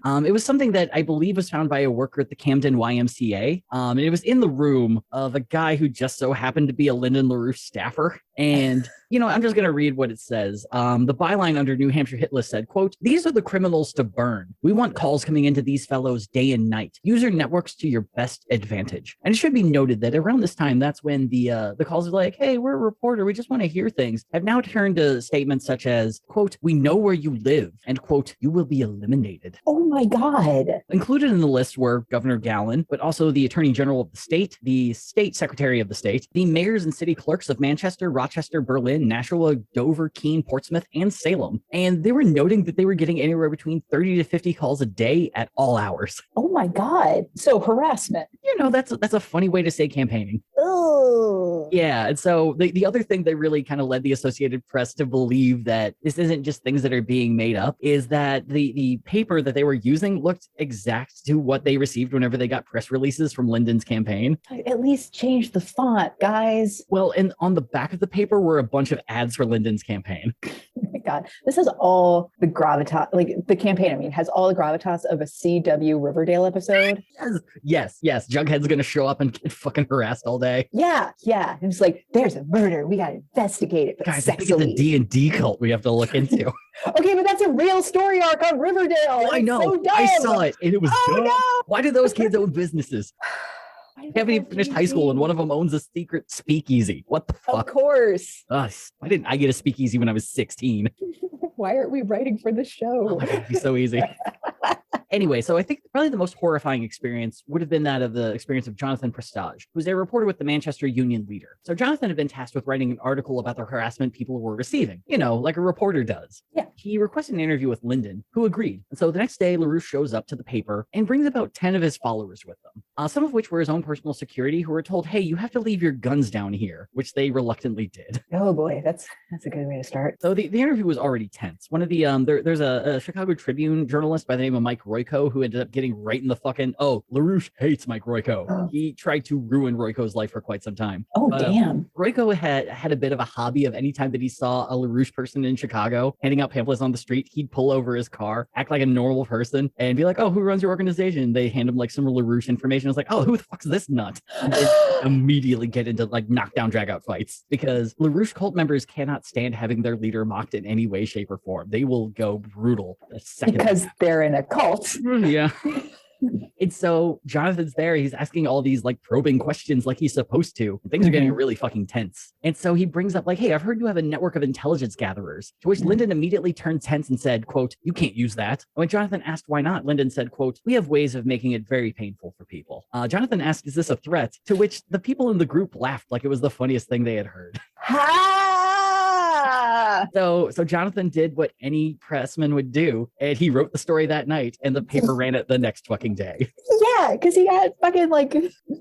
It was something that I believe was found by a worker at the Camden YMCA. And it was in the room of a guy who just so happened to be a Lyndon LaRouche staffer. And, I'm just going to read what it says. The byline under New Hampshire Hit List said, quote, "These are the criminals to burn. We want calls coming into these fellows day and night. Use your networks to your best advantage." And it should be noted that around this time, that's when the calls are like, hey, we're a reporter. We just want to hear things, have now turned to statements such as, quote, "We know where you live," and quote, "You will be eliminated." Oh my God. Included in the list were Governor Gallen, but also the Attorney General of the state, the State Secretary of the state, the mayors and city clerks of Manchester, Rochester, Berlin, Nashua, Dover, Keene, Portsmouth, and Salem. And they were noting that they were getting anywhere between 30 to 50 calls a day at all hours. Oh my God. So harassment. That's a funny way to say campaigning. Oh. Yeah. And so the other thing that really kind of led the Associated Press to believe that this isn't just things that are being made up is that the paper that they were using looked exact to what they received whenever they got press releases from Lyndon's campaign. At least change the font, guys. Well, and on the back of the paper were a bunch of ads for Lyndon's campaign. Oh my God. This has all the gravitas, like the campaign, has all the gravitas of a CW Riverdale episode. Yes. Jughead's going to show up and get fucking harassed all day. Yeah. And it's like, there's a murder. We got to investigate it. But guys, I think it's a D&D cult we have to look into. Okay, but that's a real story arc on Riverdale. Oh, I know. So I saw it and it was dumb. No. Why do those kids own businesses? They haven't even finished high school and one of them owns a secret speakeasy. What the fuck? Of course. Why didn't I get a speakeasy when I was 16? Why aren't we writing for the show? Oh my God, it'd be so easy. Anyway, so I think probably the most horrifying experience would have been that of the experience of Jonathan Prestage, who's a reporter with the Manchester Union Leader. So Jonathan had been tasked with writing an article about the harassment people were receiving, like a reporter does. Yeah. He requested an interview with Lyndon, who agreed. And so the next day, LaRouche shows up to the paper and brings about 10 of his followers with them, some of which were his own personal security, who were told, hey, you have to leave your guns down here, which they reluctantly did. Oh boy, that's a good way to start. So the interview was already tense. One of the, there's a Chicago Tribune journalist by the name of Mike Royko who ended up getting right in the fucking, LaRouche hates Mike Royko. Oh. He tried to ruin Royko's life for quite some time. Oh, but, damn. Royko had a bit of a hobby of any time that he saw a LaRouche person in Chicago handing out pamphlets on the street, he'd pull over his car, act like a normal person, and be like, oh, who runs your organization? They hand him like some LaRouche information. It's like, oh, who the fuck's this nut? And immediately get into like knockdown, drag out fights because LaRouche cult members cannot stand having their leader mocked in any way, shape, or form. They will go brutal the second. Because they're in a cult. Yeah. And so Jonathan's there. He's asking all these like probing questions like he's supposed to. And things are getting really fucking tense. And so he brings up like, hey, I've heard you have a network of intelligence gatherers. To which Lyndon immediately turned tense and said, quote, you can't use that. And when Jonathan asked why not, Lyndon said, quote, we have ways of making it very painful for people. Jonathan asked, is this a threat? To which the people in the group laughed like it was the funniest thing they had heard. So Jonathan did what any pressman would do, and he wrote the story that night, and the paper ran it the next fucking day. Yeah, because he had fucking like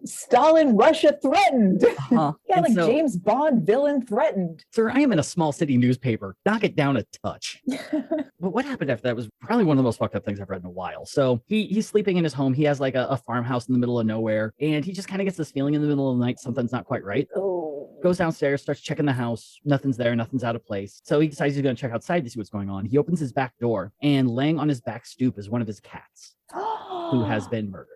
Stalin Russia threatened. Uh-huh. He had like James Bond villain threatened. Sir, I am in a small city newspaper. Knock it down a touch. But what happened after that was probably one of the most fucked up things I've read in a while. So he's sleeping in his home. He has like a farmhouse in the middle of nowhere, and he just kind of gets this feeling in the middle of the night something's not quite right. Oh. Goes downstairs, starts checking the house. Nothing's there. Nothing's out of place. So he decides he's going to check outside to see what's going on. He opens his back door, and laying on his back stoop is one of his cats who has been murdered.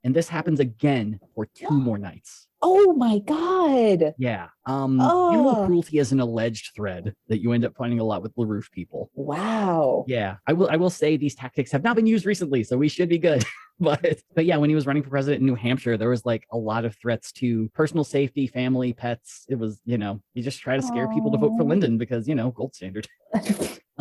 And this happens again for 2 more nights. Oh my God. Yeah. Animal cruelty is an alleged thread that you end up finding a lot with LaRouche people. Wow. Yeah. I will say these tactics have not been used recently, so we should be good. But yeah, when he was running for president in New Hampshire, there was like a lot of threats to personal safety, family, pets. It was, he just tried to scare people to vote for Lyndon because, gold standard.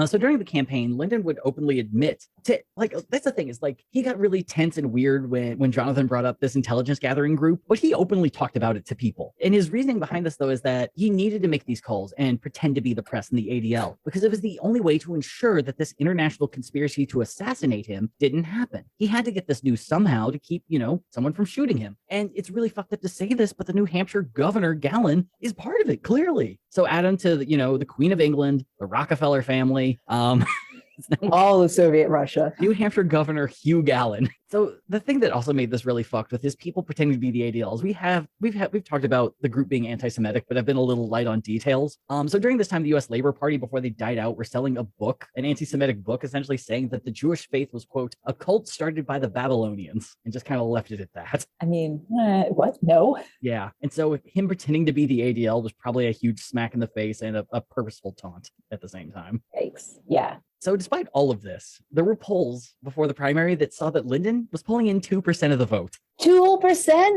So during the campaign, Lyndon would openly admit to, like, that's the thing is like, he got really tense and weird when Jonathan brought up this intelligence gathering group, but he openly talked about it to people. And his reasoning behind this, though, is that he needed to make these calls and pretend to be the press and the ADL because it was the only way to ensure that this international conspiracy to assassinate him didn't happen. He had to get this news somehow to keep, someone from shooting him. And it's really fucked up to say this, but the New Hampshire governor, Gallon, is part of it, clearly. So add on to, the Queen of England, the Rockefeller family, all of Soviet Russia. New Hampshire Governor Hugh Gallon. So the thing that also made this really fucked with is people pretending to be the ADLs. We've talked about the group being anti-Semitic, but I've been a little light on details. So during this time, the U.S. Labor Party, before they died out, were selling a book, an anti-Semitic book, essentially saying that the Jewish faith was, quote, a cult started by the Babylonians, and just kind of left it at that. I mean, what? No. Yeah. And so him pretending to be the ADL was probably a huge smack in the face and a purposeful taunt at the same time. Yikes. Yeah. So despite all of this, there were polls before the primary that saw that Lyndon was pulling in 2% of the vote. 2%?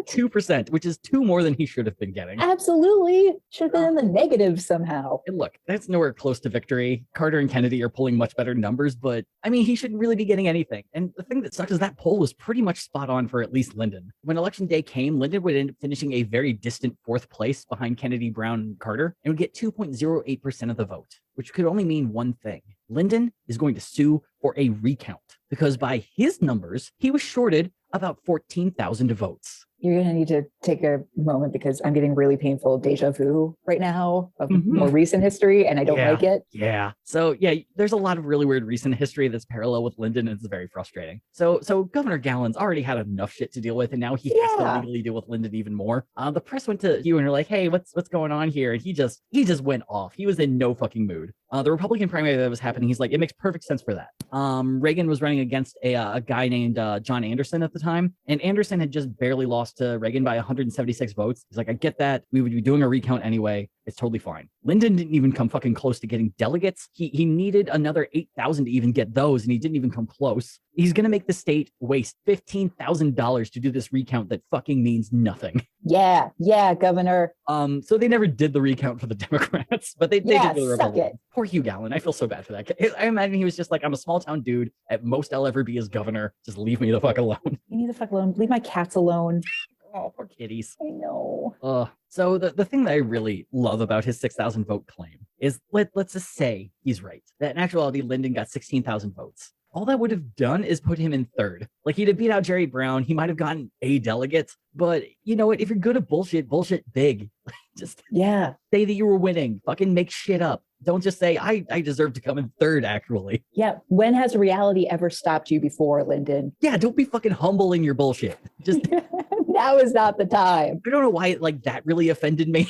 2%, which is 2 more than he should have been getting. Absolutely. Should have been in the negative somehow. And look, that's nowhere close to victory. Carter and Kennedy are pulling much better numbers, but I mean, he shouldn't really be getting anything. And the thing that sucks is that poll was pretty much spot on for at least Lyndon. When election day came, Lyndon would end up finishing a very distant 4th place behind Kennedy, Brown, and Carter, and would get 2.08% of the vote, which could only mean one thing. Lyndon is going to sue for a recount because by his numbers, he was shorted about 14,000 votes. You're going to need to take a moment because I'm getting really painful deja vu right now of more recent history, and I don't like it. Yeah. So, yeah, there's a lot of really weird recent history that's parallel with Lyndon, and it's very frustrating. So Governor Gallon's already had enough shit to deal with, and now he has to legally deal with Lyndon even more. The press went to Hugh and are like, hey, what's going on here? And he just went off. He was in no fucking mood. The Republican primary that was happening, he's like, it makes perfect sense for that. Reagan was running against a guy named John Anderson at the time, and Anderson had just barely lost to Reagan by 176 votes. He's like, I get that. We would be doing a recount anyway. It's totally fine. Lyndon didn't even come fucking close to getting delegates. He needed another 8,000 to even get those, and he didn't even come close. He's going to make the state waste $15,000 to do this recount that fucking means nothing. Yeah, Governor. So they never did the recount for the Democrats, but they did for the Republicans. It. Poor Hugh Gallon. I feel so bad for that. I imagine he was just like, I'm a small town dude. At most, I'll ever be as governor. Just leave me the fuck alone. You need the fuck alone. Leave my cats alone. Oh, poor kitties. I know. So the thing that I really love about his 6,000 vote claim is let's just say he's right. That in actuality, Lyndon got 16,000 votes. All that would have done is put him in 3rd. Like, he'd have beat out Jerry Brown. He might have gotten a delegate. But you know what? If you're good at bullshit big. Just say that you were winning. Fucking make shit up. Don't just say, I deserve to come in 3rd, actually. Yeah. When has reality ever stopped you before, Lyndon? Yeah, don't be fucking humble in your bullshit. Just now is not the time. I don't know why that really offended me.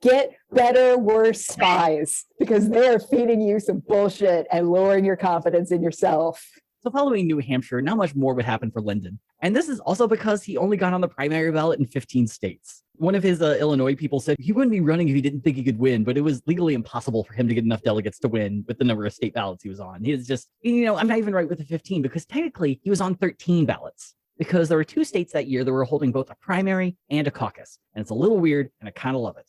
Get better, worse spies because they're feeding you some bullshit and lowering your confidence in yourself. So following New Hampshire, not much more would happen for Lyndon. And this is also because he only got on the primary ballot in 15 states. One of his Illinois people said he wouldn't be running if he didn't think he could win, but it was legally impossible for him to get enough delegates to win with the number of state ballots he was on. He was just, I'm not even right with the 15 because technically he was on 13 ballots. Because there were 2 states that year that were holding both a primary and a caucus. And it's a little weird, and I kind of love it.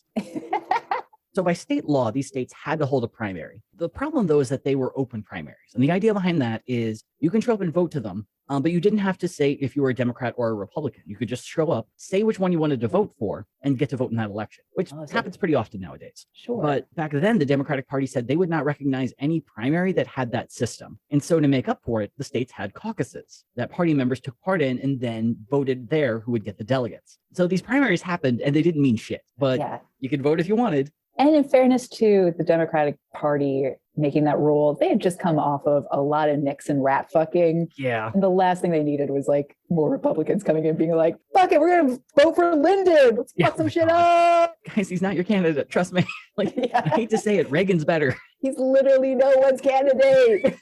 So by state law, these states had to hold a primary. The problem, though, is that they were open primaries. And the idea behind that is you can show up and vote to them, but you didn't have to say if you were a Democrat or a Republican. You could just show up, say which one you wanted to vote for, and get to vote in that election, which happens pretty often nowadays. Sure. But back then, the Democratic Party said they would not recognize any primary that had that system. And so to make up for it, the states had caucuses that party members took part in and then voted there who would get the delegates. So these primaries happened, and they didn't mean shit, but you could vote if you wanted. And in fairness to the Democratic Party making that rule, they had just come off of a lot of Nixon rat fucking. Yeah. And the last thing they needed was more Republicans coming in being like, fuck it, we're going to vote for Lyndon. Let's fuck some shit up. Guys, he's not your candidate. Trust me. I hate to say it. Reagan's better. He's literally no one's candidate.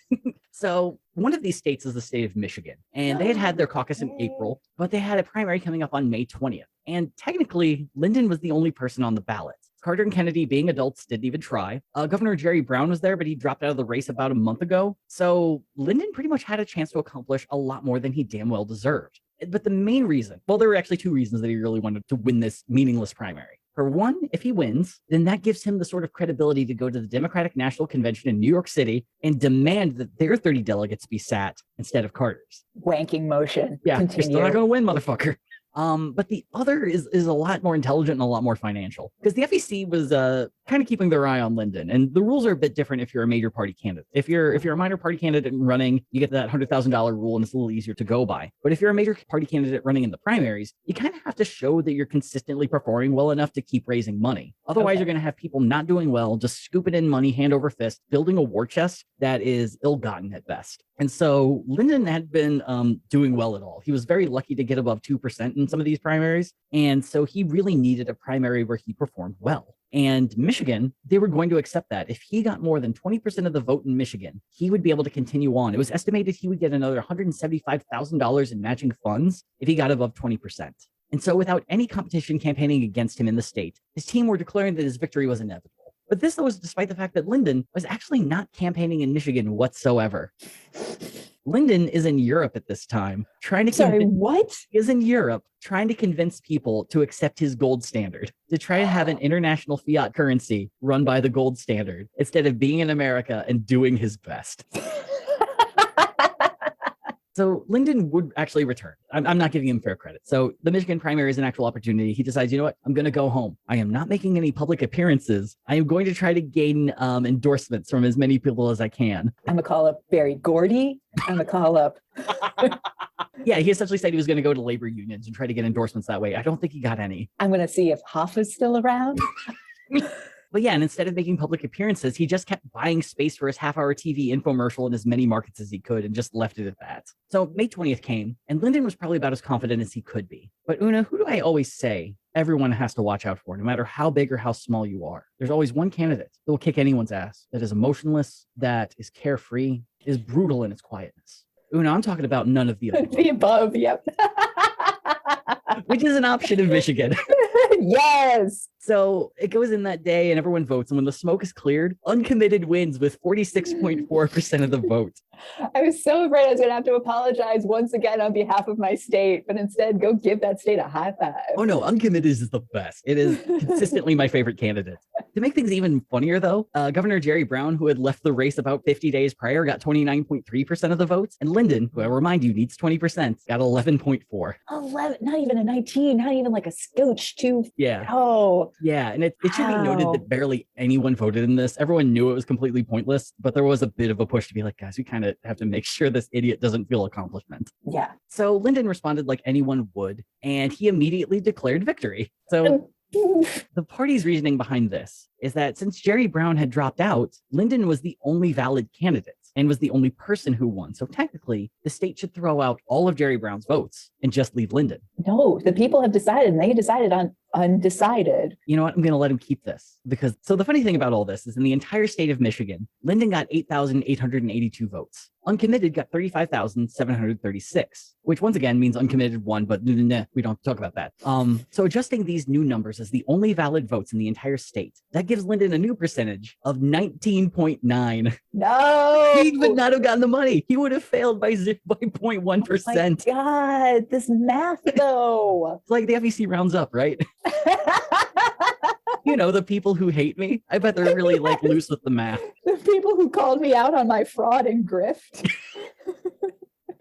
So one of these states is the state of Michigan, and they had their caucus in April, but they had a primary coming up on May 20th. And technically, Lyndon was the only person on the ballot. Carter and Kennedy, being adults, didn't even try. Governor Jerry Brown was there, but he dropped out of the race about a month ago. So Lyndon pretty much had a chance to accomplish a lot more than he damn well deserved. But the main reason, well, there were actually 2 reasons that he really wanted to win this meaningless primary. For one, if he wins, then that gives him the sort of credibility to go to the Democratic National Convention in New York City and demand that their 30 delegates be sat instead of Carter's. Wanking motion. Yeah, Continue. you're still not going to win, motherfucker. But the other is a lot more intelligent and a lot more financial because the FEC was kind of keeping their eye on Lyndon, and the rules are a bit different if you're a major party candidate. If you're a minor party candidate and running, you get that $100,000 rule, and it's a little easier to go by. But if you're a major party candidate running in the primaries, you kind of have to show that you're consistently performing well enough to keep raising money. Otherwise, you're going to have people not doing well, just scooping in money hand over fist, building a war chest that is ill-gotten at best. And so Lyndon had been doing well at all. He was very lucky to get above 2% in some of these primaries. And so he really needed a primary where he performed well. And Michigan, they were going to accept that. If he got more than 20% of the vote in Michigan, he would be able to continue on. It was estimated he would get another $175,000 in matching funds if he got above 20%. And so without any competition campaigning against him in the state, his team were declaring that his victory was inevitable. But this was despite the fact that Lyndon was actually not campaigning in Michigan whatsoever. Lyndon is in Europe at this time, What? is in Europe trying to convince people to accept his gold standard, to try to have an international fiat currency run by the gold standard instead of being in America and doing his best. So Lyndon would actually return. I'm not giving him fair credit. So the Michigan primary is an actual opportunity. He decides, you know what? I'm going to go home. I am not making any public appearances. I am going to try to gain endorsements from as many people as I can. I'm going to call up Barry Gordy. I'm going to call up... Yeah, he essentially said he was going to go to labor unions and try to get endorsements that way. I don't think he got any. I'm going to see if Hoffa's still around. But yeah, and instead of making public appearances, he just kept buying space for his half-hour TV infomercial in as many markets as he could and just left it at that. So May 20th came, and Lyndon was probably about as confident as he could be. But Una, who do I always say everyone has to watch out for, no matter how big or how small you are? There's always one candidate that will kick anyone's ass, that is emotionless, that is carefree, is brutal in its quietness. Una, I'm talking about none of the above. The above, yep. Which is an option in Michigan. Yes. So it goes in that day and everyone votes. And when the smoke is cleared, uncommitted wins with 46.4% of the vote. I was so afraid I was going to have to apologize once again on behalf of my state, but instead go give that state a high five. Oh no, uncommitted is the best. It is consistently my favorite candidate. To make things even funnier though, Governor Jerry Brown, who had left the race about 50 days prior, got 29.3% of the votes. And Lyndon, who I remind you needs 20%, got 11.4. 11, not even a 19, not even like a scotch too. Yeah. Oh. Yeah, and it should be noted that barely anyone voted in this. Everyone knew it was completely pointless, but there was a bit of a push to be like, guys, we kind of have to make sure this idiot doesn't feel accomplishment. Yeah. So Lyndon responded like anyone would, and he immediately declared victory. So the party's reasoning behind this is that since Jerry Brown had dropped out, Lyndon was the only valid candidate and was the only person who won. So technically, the state should throw out all of Jerry Brown's votes and just leave Lyndon. No, the people have decided, and they decided on undecided. You know what? I'm going to let him keep this because so the funny thing about all this is in the entire state of Michigan, Lyndon got 8,882 votes. Uncommitted got 35,736, which once again means uncommitted won, but we don't talk about that. So adjusting these new numbers as the only valid votes in the entire state, that gives Lyndon a new percentage of 19.9. No, he would not have gotten the money. He would have failed by 0.1%. Oh my God, this math though. It's like the FEC rounds up, right? You know, the people who hate me, I bet they're really like loose with the math. The people who called me out on my fraud and grift.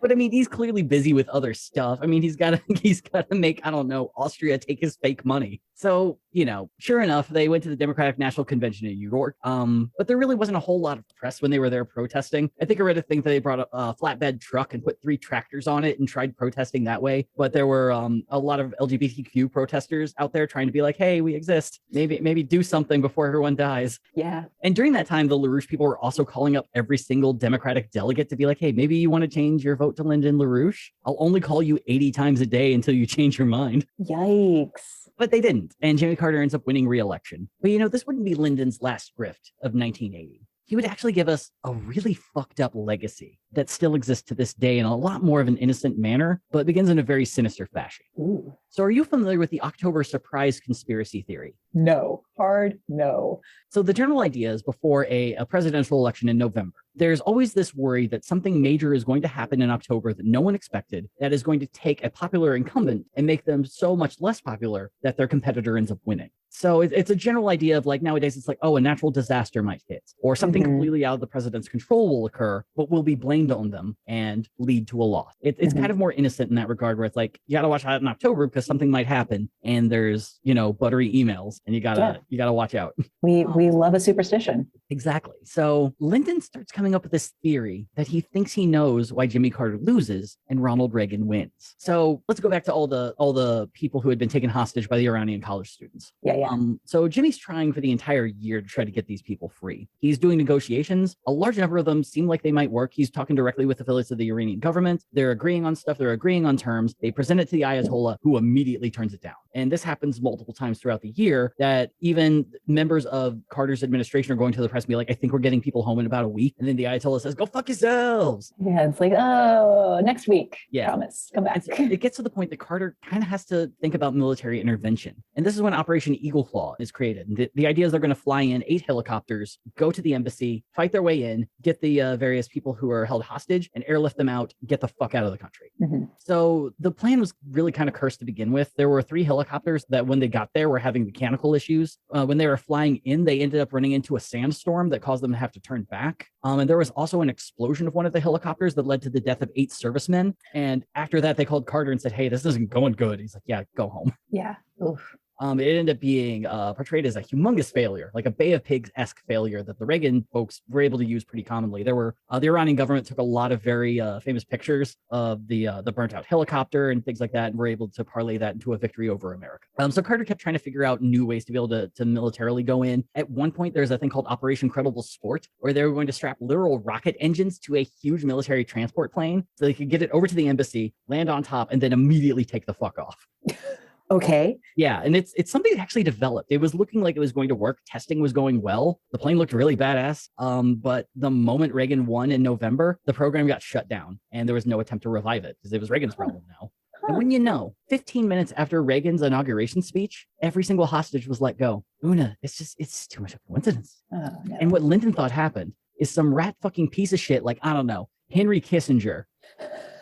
But I mean, he's clearly busy with other stuff. I mean, he's got to make, I don't know, Austria take his fake money. So, you know, sure enough, they went to the Democratic National Convention in New York. But there really wasn't a whole lot of press when they were there protesting. I think I read a thing that they brought a flatbed truck and put 3 tractors on it and tried protesting that way. But there were a lot of LGBTQ protesters out there trying to be like, hey, we exist. Maybe do something before everyone dies. Yeah. And during that time, the LaRouche people were also calling up every single Democratic delegate to be like, hey, maybe you want to change your vote to Lyndon LaRouche. I'll only call you 80 times a day until you change your mind. Yikes. But they didn't. And Jimmy Carter ends up winning re-election. But you know, this wouldn't be Lyndon's last grift of 1980. He would actually give us a really fucked up legacy that still exists to this day in a lot more of an innocent manner, but begins in a very sinister fashion. Ooh. So are you familiar with the October surprise conspiracy theory? No. Hard no. So the general idea is before a presidential election in November, there's always this worry that something major is going to happen in October that no one expected, that is going to take a popular incumbent and make them so much less popular that their competitor ends up winning. So it's a general idea of like nowadays, it's like, oh, a natural disaster might hit or something completely out of the president's control will occur, but will be blamed on them and lead to a loss. It's kind of more innocent in that regard where it's like, you got to watch out in October because something might happen and there's, you know, buttery emails and you gotta watch out. We love a superstition. Exactly. So Lyndon starts coming up with this theory that he thinks he knows why Jimmy Carter loses and Ronald Reagan wins. So let's go back to all the people who had been taken hostage by the Iranian college students. Yeah. So Jimmy's trying for the entire year to try to get these people free. He's doing negotiations. A large number of them seem like they might work. He's talking directly with affiliates of the Iranian government. They're agreeing on stuff. They're agreeing on terms. They present it to the Ayatollah, who immediately turns it down. And this happens multiple times throughout the year that even members of Carter's administration are going to the press and be like, I think we're getting people home in about a week. And then the Ayatollah says, go fuck yourselves. Yeah, it's like, oh, next week. Yeah. Promise. Come back. So it gets to the point that Carter kind of has to think about military intervention. And this is when Operation Eagle Claw is created. And the idea is they're going to fly in 8 helicopters, go to the embassy, fight their way in, get the various people who are held hostage, and airlift them out, get the fuck out of the country. So the plan was really kind of cursed to begin with. There were 3 helicopters that when they got there were having mechanical issues. When they were flying in, they ended up running into a sandstorm that caused them to have to turn back. And there was also an explosion of one of the helicopters that led to the death of 8 servicemen. And after that, they called Carter and said, hey, this isn't going good. He's like, yeah, go home. Yeah. Oof. It ended up being portrayed as a humongous failure, like a Bay of Pigs-esque failure that the Reagan folks were able to use pretty commonly. There were the Iranian government took a lot of very famous pictures of the burnt out helicopter and things like that, and were able to parlay that into a victory over America. So Carter kept trying to figure out new ways to be able to militarily go in. At one point, there's a thing called Operation Credible Sport, where they were going to strap literal rocket engines to a huge military transport plane so they could get it over to the embassy, land on top, and then immediately take the fuck off. Okay. Yeah, and it's something that actually developed. It was looking like it was going to work. Testing was going well. The plane looked really badass. But the moment Reagan won in November, the program got shut down, and there was no attempt to revive it because it was Reagan's problem now. And when you know, 15 minutes after Reagan's inauguration speech, every single hostage was let go. Una, it's too much of a coincidence. Oh, no. And what Lyndon thought happened is some rat fucking piece of shit, like, I don't know, Henry Kissinger,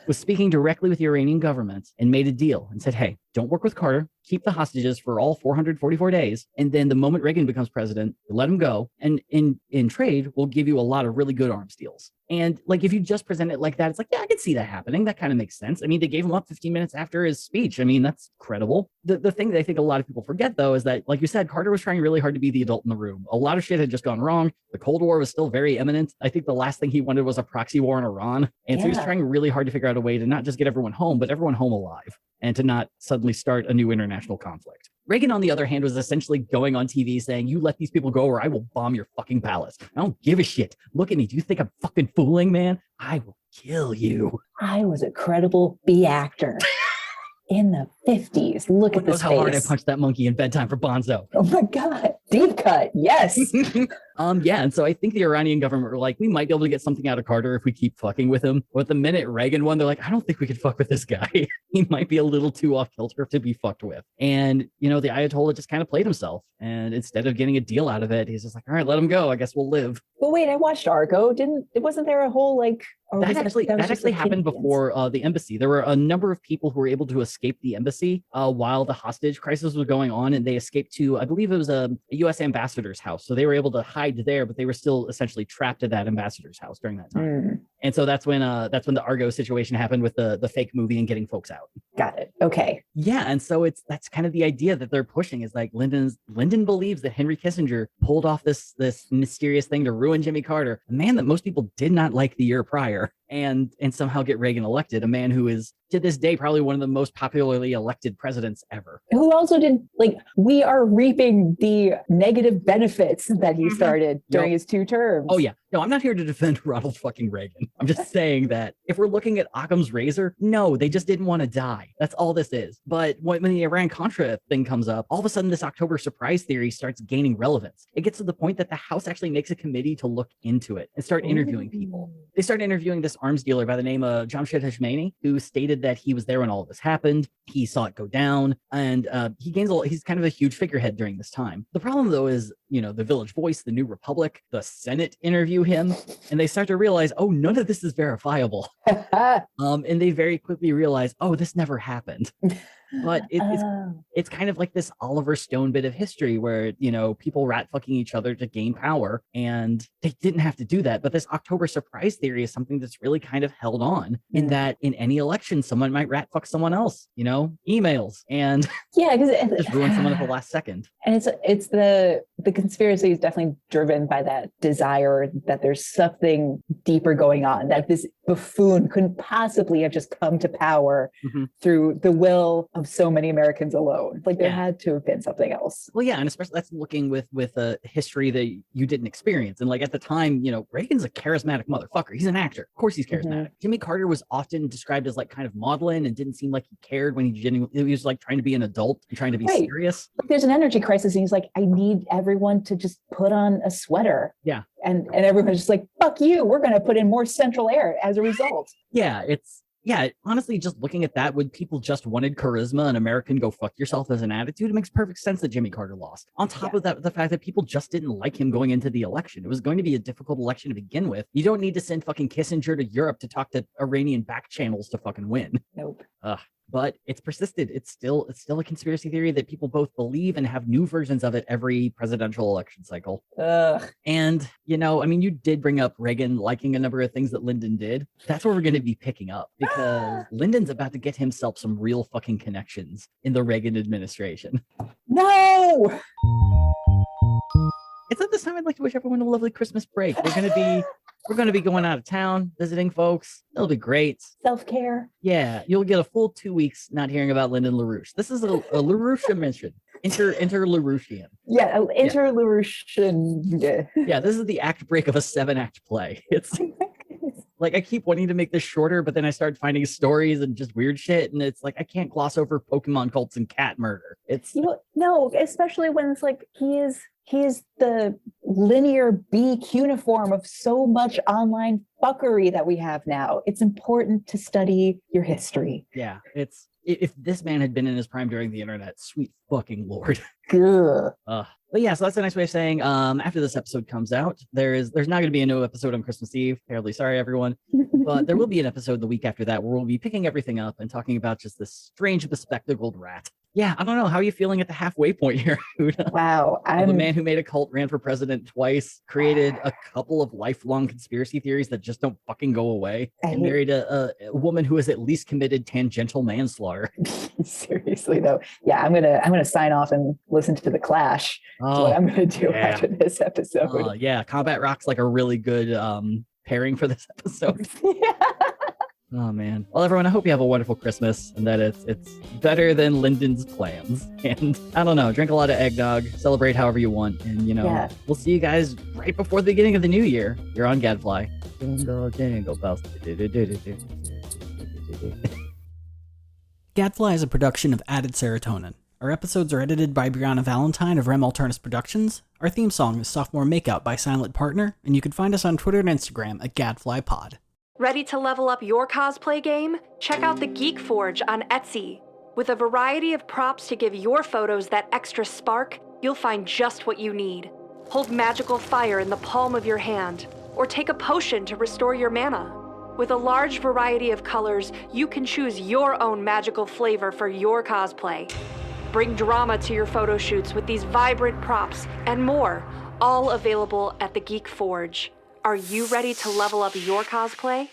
was speaking directly with the Iranian government and made a deal and said, hey, don't work with Carter, keep the hostages for all 444 days. And then the moment Reagan becomes president, let him go. And in trade, we'll give you a lot of really good arms deals. And like, if you just present it like that, it's like, yeah, I could see that happening. That kind of makes sense. I mean, they gave him up 15 minutes after his speech. I mean, that's credible. The thing that I think a lot of people forget, though, is that, like you said, Carter was trying really hard to be the adult in the room. A lot of shit had just gone wrong. The Cold War was still very imminent. I think the last thing he wanted was a proxy war in Iran. And so he was trying really hard to figure out a way to not just get everyone home, but everyone home alive, and to not suddenly start a new international conflict. Reagan, on the other hand, was essentially going on TV saying, you let these people go or I will bomb your fucking palace. I don't give a shit. Look at me. Do you think I'm fucking fooling, man? I will kill you. I was a credible B actor in the 50s. Look at this face. How hard I punched that monkey in Bedtime for Bonzo. Oh my God. Deep cut. Yes. Yeah. And so I think the Iranian government were like, we might be able to get something out of Carter if we keep fucking with him. But the minute Reagan won, they're like, I don't think we could fuck with this guy. He might be a little too off kilter to be fucked with. And, you know, the Ayatollah just kind of played himself. And instead of getting a deal out of it, he's just like, all right, let him go. I guess we'll live. But wait, I watched Argo. Wasn't there a whole like... That actually happened before the embassy. There were a number of people who were able to escape the embassy while the hostage crisis was going on, and they escaped to, I believe it was a U.S. ambassador's house. So they were able to hide there, but they were still essentially trapped at that ambassador's house during that time. And so that's when the Argo situation happened with the fake movie and getting folks out. Got it. Okay. Yeah, and so that's kind of the idea that they're pushing, is like Lyndon believes that Henry Kissinger pulled off this mysterious thing to ruin Jimmy Carter, a man that most people did not like the year prior, and somehow get Reagan elected, a man who is to this day probably one of the most popularly elected presidents ever. Who also did, like, we are reaping the negative benefits that he started during his 2 terms. Oh yeah. No, I'm not here to defend Ronald fucking Reagan. I'm just saying that if we're looking at Occam's razor, no, they just didn't want to die. That's all this is. But when the Iran-Contra thing comes up, all of a sudden this October surprise theory starts gaining relevance. It gets to the point that the House actually makes a committee to look into it and start interviewing people. They start interviewing this arms dealer by the name of Jamshed Hashmani, who stated that he was there when all of this happened. He saw it go down, and he's kind of a huge figurehead during this time. The problem, though, is, you know, the Village Voice, the New Republic, the Senate interview him, and they start to realize, oh, none of this is verifiable. And they very quickly realize, oh, this never happened. But it's kind of like this Oliver Stone bit of history where, you know, people rat fucking each other to gain power, and they didn't have to do that. But this October surprise theory is something that's really kind of held on, in that in any election, someone might rat fuck someone else, you know, emails, and because just ruin someone at the last second. And it's the conspiracy is definitely driven by that desire that there's something deeper going on, that this buffoon couldn't possibly have just come to power through the will of so many Americans alone. Like, there had to have been something else. Well, yeah, and especially that's looking with a history that you didn't experience. And like at the time, you know, Reagan's a charismatic motherfucker. He's an actor. Of course he's charismatic. Jimmy Carter was often described as like kind of maudlin and didn't seem like he cared when he was like trying to be an adult and trying to be serious. Like, there's an energy crisis, and he's like, I need everyone to just put on a sweater. Yeah. And everyone's just like, fuck you. We're going to put in more central air as a result. Yeah, yeah, honestly, just looking at that, when people just wanted charisma and American go fuck yourself as an attitude, it makes perfect sense that Jimmy Carter lost. On top of that, the fact that people just didn't like him going into the election. It was going to be a difficult election to begin with. You don't need to send fucking Kissinger to Europe to talk to Iranian back channels to fucking win. Nope. But it's persisted. It's still a conspiracy theory that people both believe and have new versions of it every presidential election cycle. And, I mean, you did bring up Reagan liking a number of things that Lyndon did. That's where we're going to be picking up because Lyndon's about to get himself some real fucking connections in the Reagan administration. No! It's at this time I'd like to wish everyone a lovely Christmas break. We're going to be going out of town, visiting folks. It'll be great. Self-care. Yeah, you'll get a full 2 weeks not hearing about Lyndon LaRouche. This is a LaRouche mission. Inter-LaRouchean. Yeah, inter-LaRouchean. Yeah, this is the act break of a 7-act play. It's like I keep wanting to make this shorter, but then I start finding stories and just weird shit, and it's like I can't gloss over Pokemon cults and cat murder. It's no, especially when it's like he is the linear B cuneiform of so much online fuckery that we have now. It's important to study your history. Yeah, if this man had been in his prime during the internet, sweet fucking lord. But yeah, so that's a nice way of saying after this episode comes out, there's not going to be a new episode on Christmas Eve. Terribly sorry, everyone. But there will be an episode the week after that where we'll be picking everything up and talking about just this strange bespectacled rat. Yeah, I don't know. How are you feeling at the halfway point here? Wow. I'm a man who made a cult, ran for president twice, created a couple of lifelong conspiracy theories that just don't fucking go away, and married a woman who has at least committed tangential manslaughter. Seriously, though. Yeah, I'm gonna sign off and listen to The Clash. That's what I'm gonna do after this episode. Yeah, Combat Rock's like a really good pairing for this episode. Yeah. Oh man. Well, everyone, I hope you have a wonderful Christmas and that it's better than Lyndon's plans. And I don't know, drink a lot of eggnog, celebrate however you want, and we'll see you guys right before the beginning of the new year. You're on Gadfly. Jingle, jingle bells. Gadfly is a production of Added Serotonin. Our episodes are edited by Brianna Valentine of Rem Alternus Productions. Our theme song is Sophomore Makeout by Silent Partner, and you can find us on Twitter and Instagram at GadflyPod. Ready to level up your cosplay game? Check out the Geek Forge on Etsy. With a variety of props to give your photos that extra spark, you'll find just what you need. Hold magical fire in the palm of your hand, or take a potion to restore your mana. With a large variety of colors, you can choose your own magical flavor for your cosplay. Bring drama to your photo shoots with these vibrant props and more, all available at the Geek Forge. Are you ready to level up your cosplay?